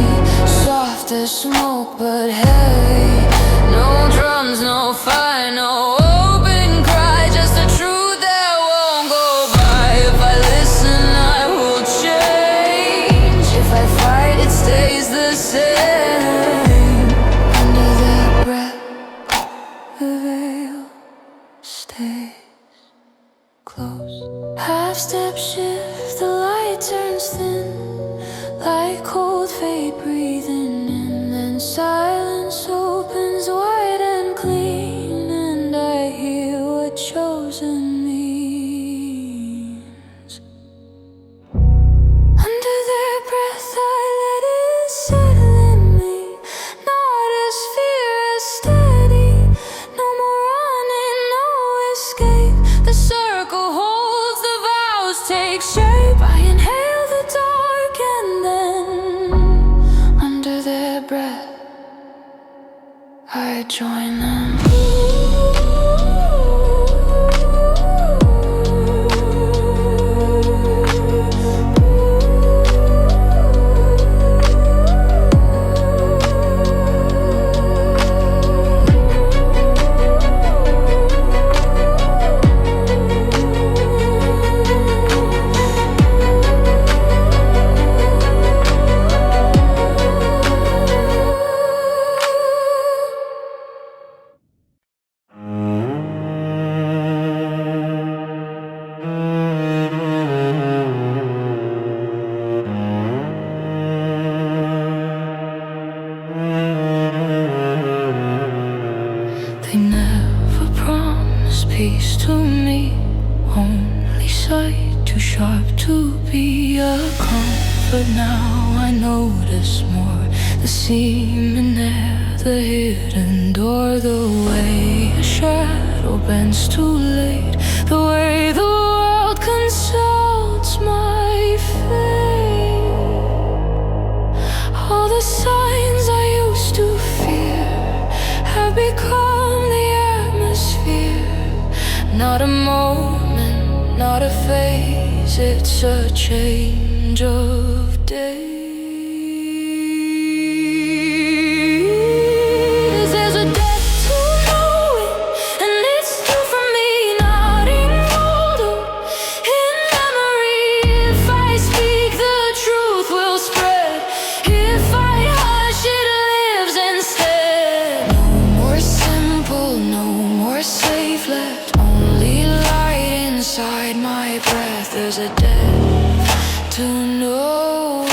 soft as smoke but heavy. No drums, no fire, no open cry, just a truth that won't go by. If I listen I will change, if I fight it stays the same. Under their breath the veil stays close. Half step shift, the light turns thin like cold fate. Breathing in, then silence opens wide and clean, and I hear what chosen means. Under their breath I let it settle in me, not as fear as steady. No more running, no escape. The circle holds, the vows take shape. I inhale the dark and then under their breath I join them. too sharp to be a comfort. Now I notice more, the seam in there, the hidden door, the way a shadow bends too late, the way the world consults my fate. All the signs I used to fear have become the atmosphere. Not a moment, not a phase, it's a change of days. There's a depth to knowing, and it's still from me, not in gold or in memory. If I speak, the truth will spread. If I hush, it lives instead. No more simple, no more safe left, only light inside my breath. There's a depth to knowing,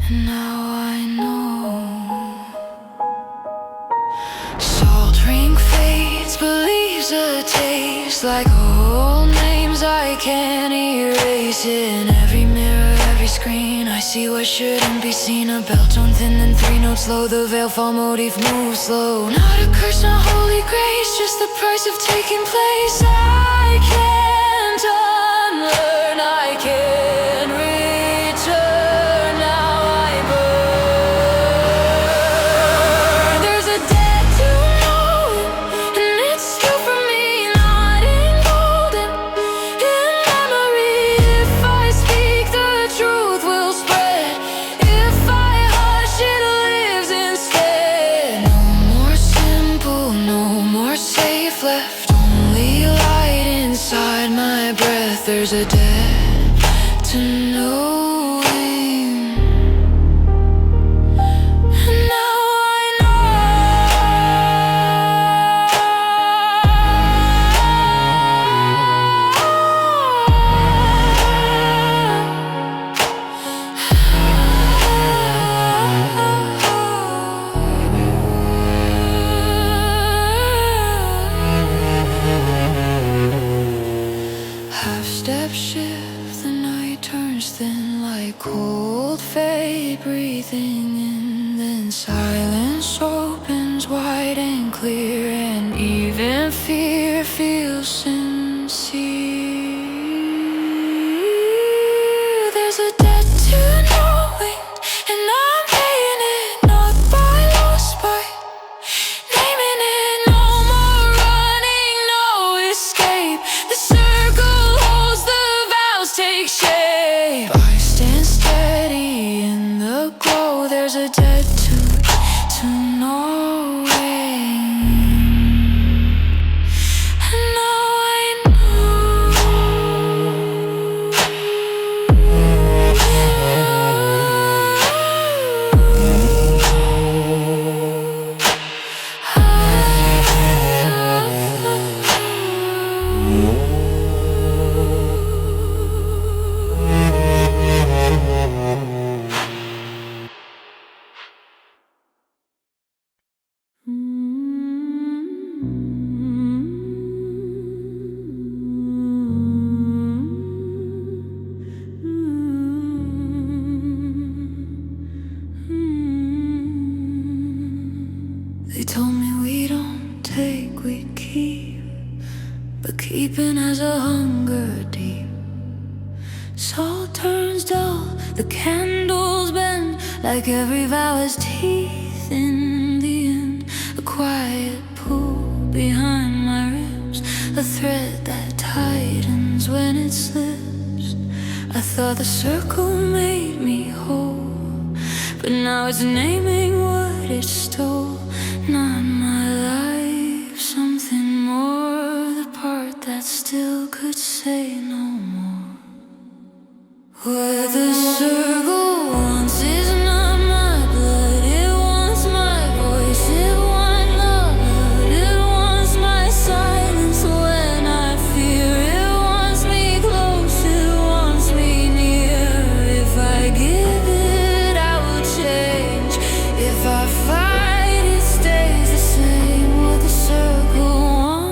and now I know. Salt ring fades, but leaves a taste like old names I can't erase. In every mirror, every screen, I see what shouldn't be seen. A bell tone thin and three notes low, the veil fall motif moves slow. Not a curse, not holy grace, just the price of taking place. I can't unlearn, I can't return, now I burn. There's a debt to knowing, and it's still from me, not in golden, in memory. If I speak, the truth will spread. If I hush, it lives instead. No more simple, no more safe left, only light inside my breath. There's a depth to knowing, and now I half-step shift, the night turns thin like cold fate breathing in. Then silence opens wide and clear, and even fear feels sincere. There's a debt to knowing, and I'm paying it, not by loss, by naming it. No more running, no escape. The circle holds, the vows take shape. I stand steady in the glow. There's a debt to knowing, and now I They told me we don't take, we keep, but keeping has a hunger deep. Salt turns dull, the candles bend, like every vow has teeth in the end. A quiet pull behind my ribs, a thread that tightens when it slips. I thought the circle made me whole, but now it's naming what it stole. Not my life, something more, the part that still could say no more. Where the circle wants is not my blood, it wants my voice, it wants love, it wants my silence when I fear, it wants me close, it wants me near. If I give it, I will change. If I fight, it stays the same. What the circle wants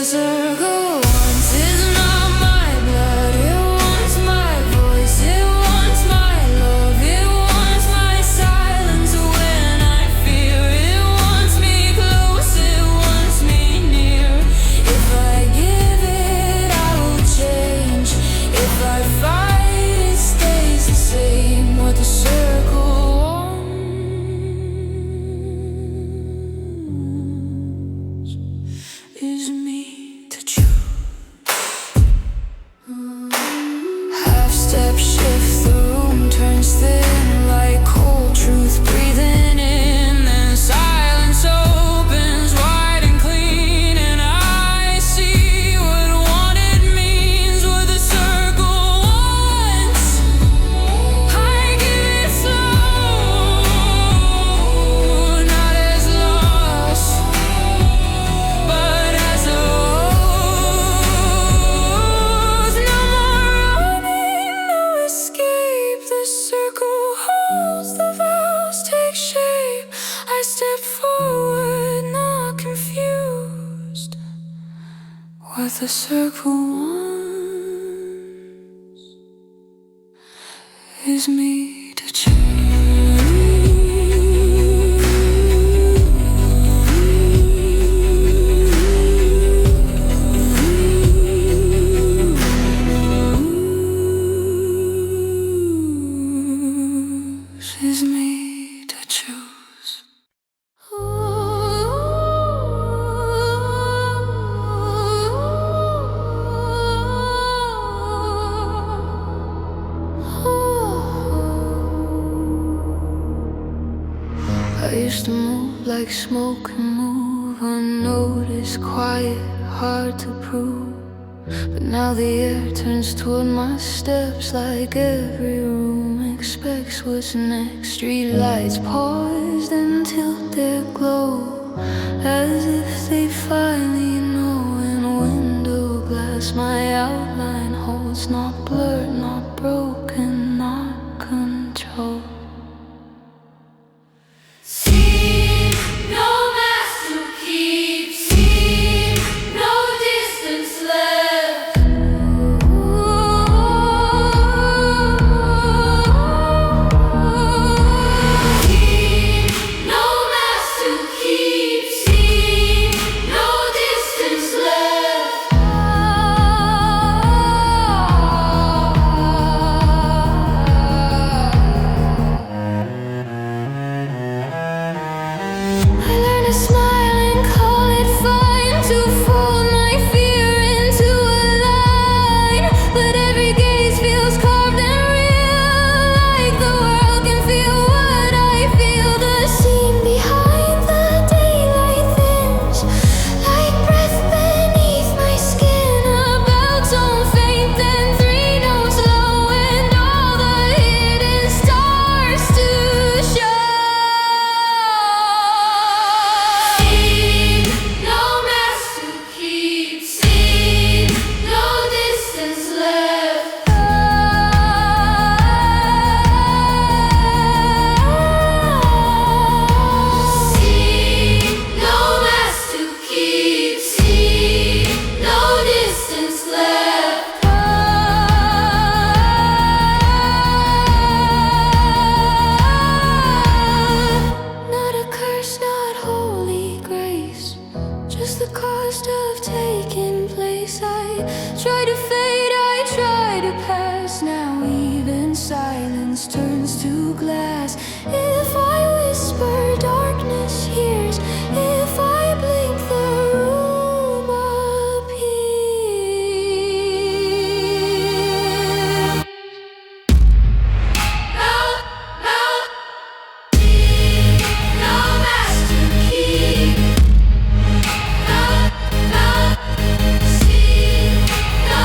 circle wants is not my blood. It wants my voice, it wants my love, it wants my silence when I fear. It wants me close, it wants me near. If I give it, I will change. If I fight, it stays the same. What the circle wants is me to choose. Half step shift, the room turns thin like cold truth breathing in. Then silence opens wide and clean, and I see what wanted means. What the circle wants, I give it slow, not as loss, but as a rose. No more running, no escape. The circle holds, the vows take shape. I step forward, not confused. What the circle wants is me to choose. Is me to choose. I used to move like smoke and move unnoticed, quiet, hard to prove. But now the air turns toward my steps like every room expects what's next. Street lights paused and tilt their glow as if they finally know. In window glass my outline holds, not blurred, not broken, not controlled. See, no mask to keep, see, no distance left. See, no mask to keep, see, no distance left. I learned to smile and call it fine, to fold my fear into a line. But every gaze feels carved and real, like the world can feel what I feel. The scene behind the daylight thins, like breath beneath my skin. A bell tone faint and three notes low, and all the hidden stars to show. See, no mask to keep, see, no distance left. See, no mask to keep, see, no distance left. Not a curse, not holy grace, just the cost of taking place. I try to fade, I try to pass. Now even silence turns to glass. If I whisper, darkness hears. If I blink, the room appears. No, no, no mask to keep. No, no, see, no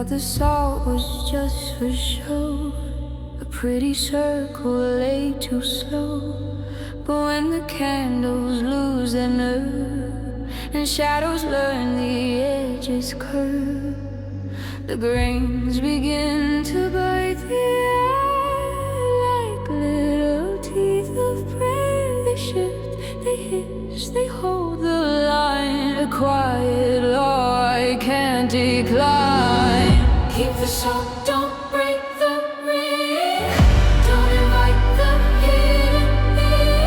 thought the salt was just for show, a pretty circle laid too slow. But when the candles lose their nerve and shadows learn the edges curve, the grains begin to bite the eye like little teeth of prey. They shift, they hiss, they hold the line, a quiet law I can't decline. Keep the salt, don't break the ring. Don't invite the hidden in.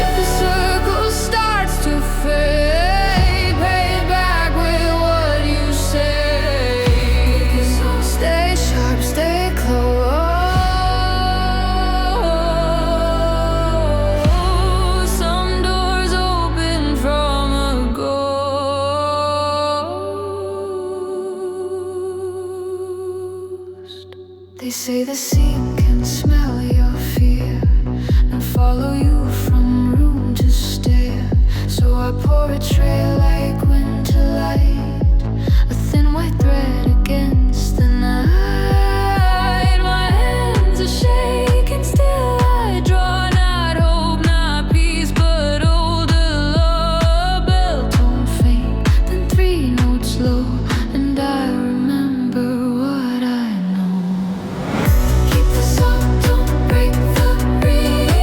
If the circle starts to fade, pay it back with what you say. Stay sharp, stay close. Some doors open from a ghost. They say the scene can smell your fear and follow you from room to stair. So I pour a trail like winter light, a thin white thread against the night. My hands are shaking, still I draw not hope, not peace, but older love. Bell tone faint, then three notes low, and I remember what I know. Keep the salt, don't break the ring.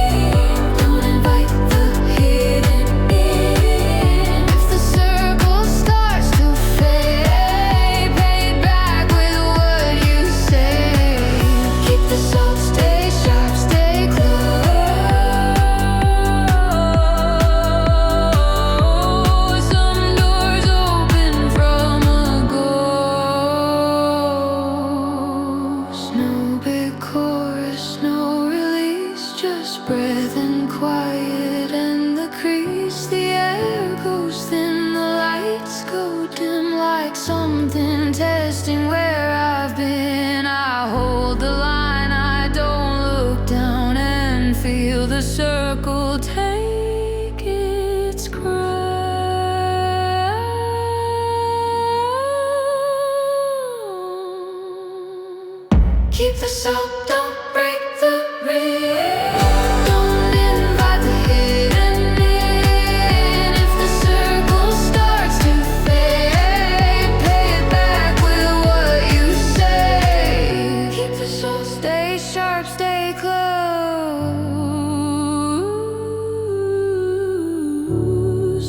Don't invite the hidden in. If the circle starts to fade, pay it back with what you say. Keep the salt, stay sharp, stay close. Some doors open from a ghost. No big chorus, no release, just breath and quiet and the crease. The air goes thin, the lights go dim like something testing where I've been. I hold the line, I don't look down and feel the circle take its crown. Keep the salt, don't break the ring. Don't invite the hidden in. If the circle starts to fade, pay it back with what you say. Keep the salt, stay sharp, stay close.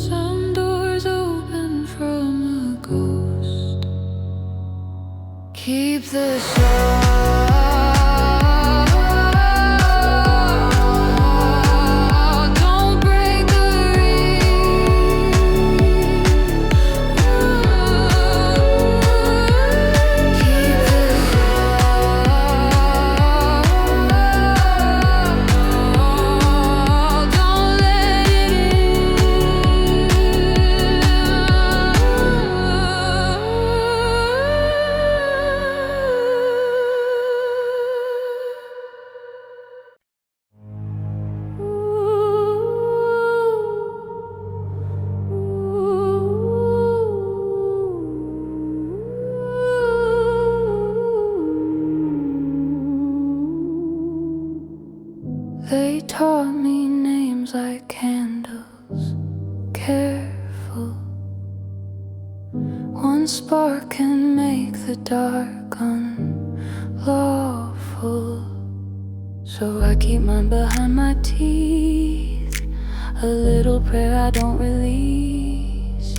Some doors open from a ghost. Keep the salt. Don't break the ring. Keep the salt. Don't let it They taught me names like candles, careful. One spark can make the dark unlawful. So I keep mine behind my teeth, a little prayer I don't release.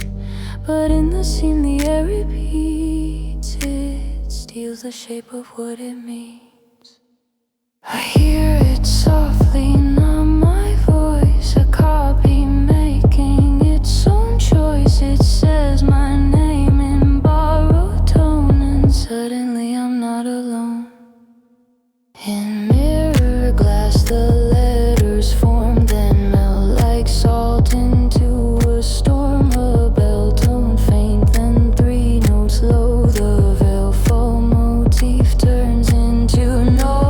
But in the scene the air repeats, it steals the shape of what it means. I hear it softly, not my voice, a copy making its own choice. It says my name in borrowed tone, and suddenly I'm not alone. In mirror glass the letters form, then melt like salt into a storm. A bell tone faint, then three notes low, the veil fall motif turns into no.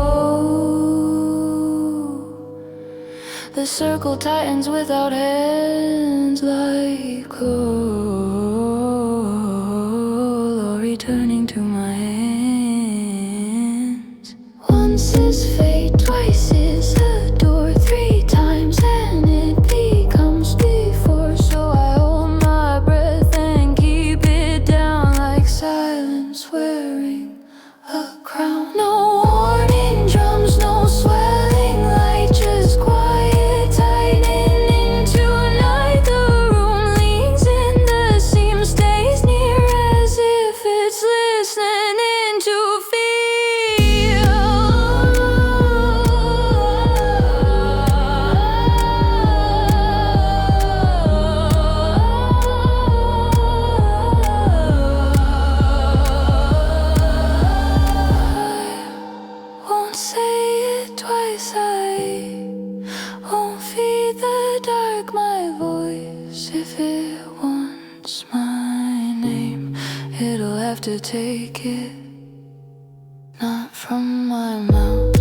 The circle tightens without hands like coal, or returning to my to take it, not from my mouth.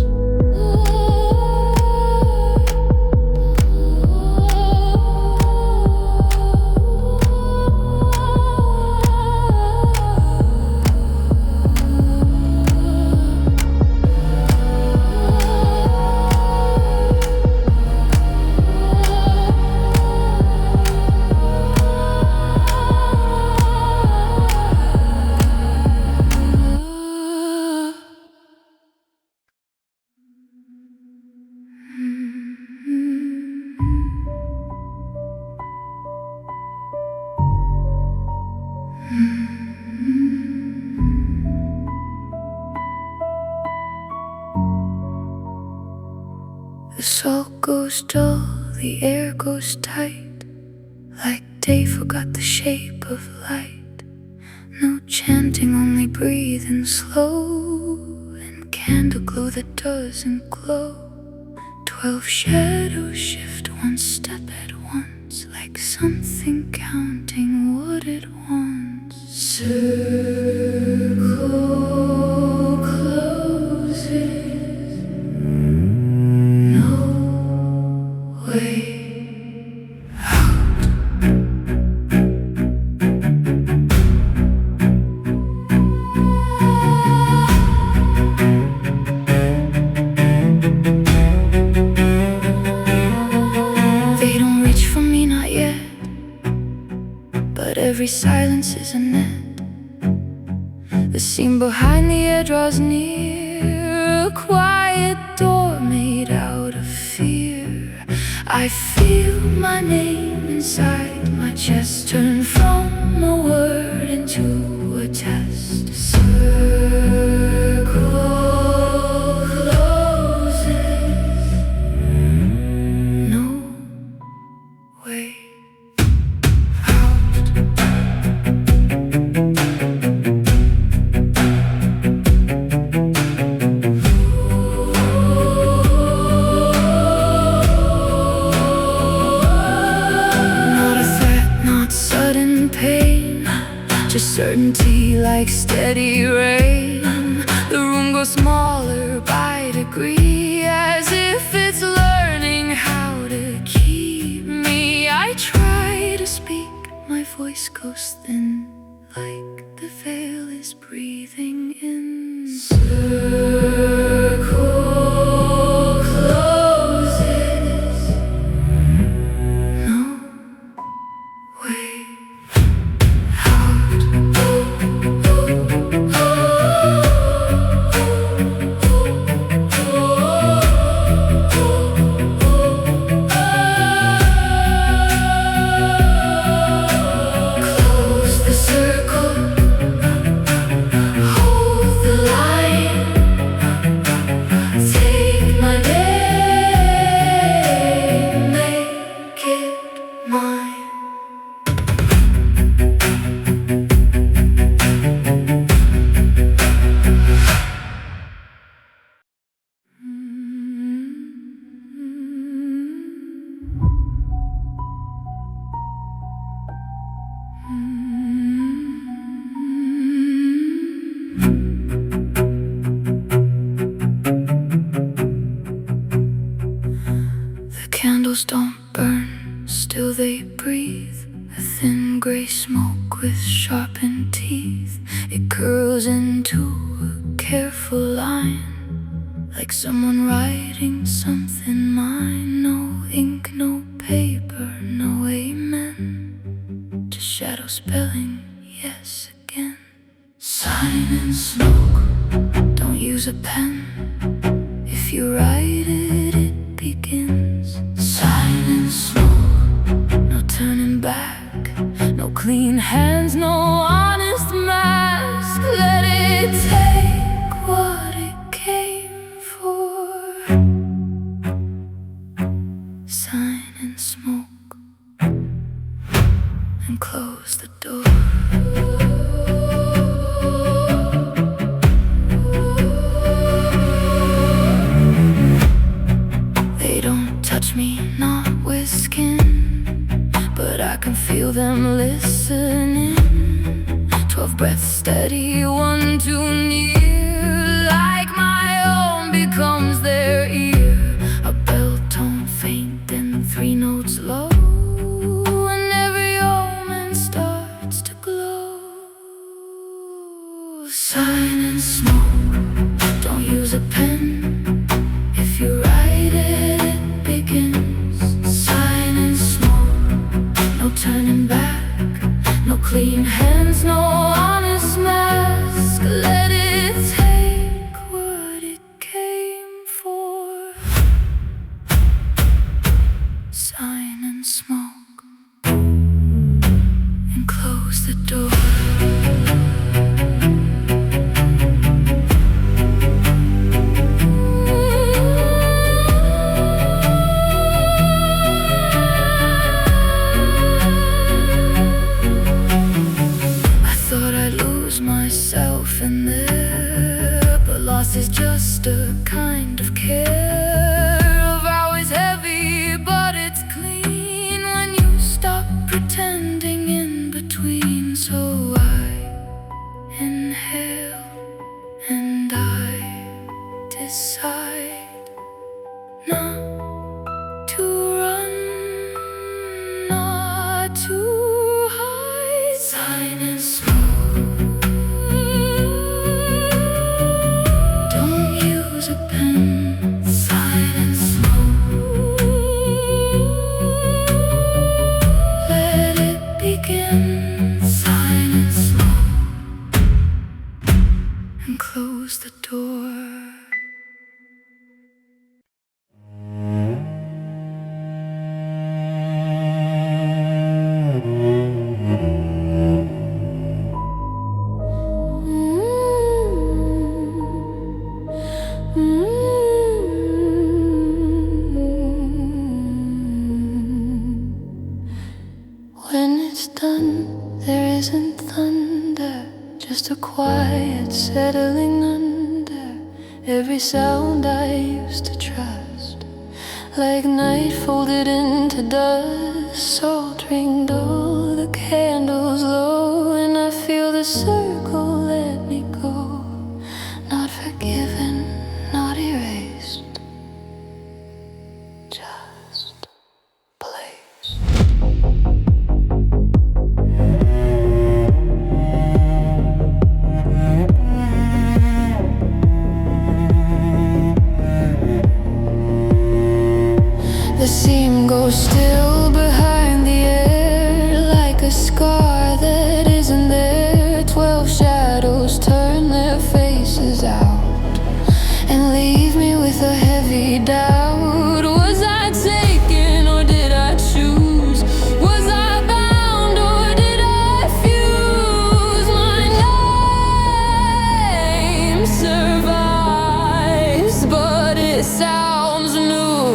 The salt goes dull, the air goes tight, like day forgot the shape of light. No chanting, only breathing slow, and candle glow that doesn't glow. 12 shadows shift one step at once, like something counting what it wants. Circle closes. Every silence is a net. The scene behind the air draws near, a quiet door made out of fear. I feel my name inside my chest, turn from a word into a test. Circle closes, no way. Certainty like steady rain. The room goes smaller by degree, as if it's learning how to keep me. I try to speak, my voice goes thin, like the veil is breathing in. Circle closes, no way. Don't burn, still they breathe. A thin gray smoke with sharpened teeth. It curls into a careful line, like someone writing something mine. No ink, no paper, no amen. Just shadow spelling yes again. Sign in smoke, don't use a pen. If you write it, it begins. Sign in smoke, no turning back. No clean hands, no honest mask. Let it take what it came for. Sign in smoke and close the door. breath steady, one too near, like my own becomes their ear. A bell tone faint and 3 notes low, and every omen starts to glow. Sign and smoke, don't use a pen. If you write it, it begins. Sign and smoke, no turning back. No clean hands, no honest mask. Let it take what it came for. Sign and smoke, and close the door. Myself in there, but loss is just a kind of care. A vow is heavy, but it's clean when you stop pretending in between. So I inhale and I decide not to run, not to hide. Sign and smoke, a pen. Sign and smoke, let it begin. Sign and smoke, and close the door. When it's done, there isn't thunder, just a quiet settling under every sound I used to trust, like night folded into dust. Salt ringed all the candles low, and I feel the circle let me go. Not forgiven, not erased, just placed. The seam goes still behind the air, like a scar that isn't there. 12 shadows turn their faces out and leave me with a heavy doubt. Was I taken or did I choose? Was I bound or did I fuse? My name survives, but it sounds new.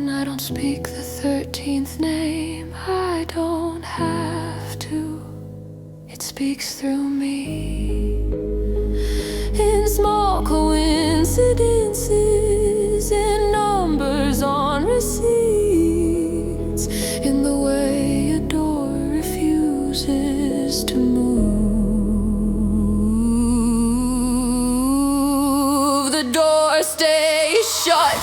I don't speak the 13th name, I don't have to. It speaks through me in small coincidences, in numbers on receipts, in the way a door refuses to move. The door stays shut.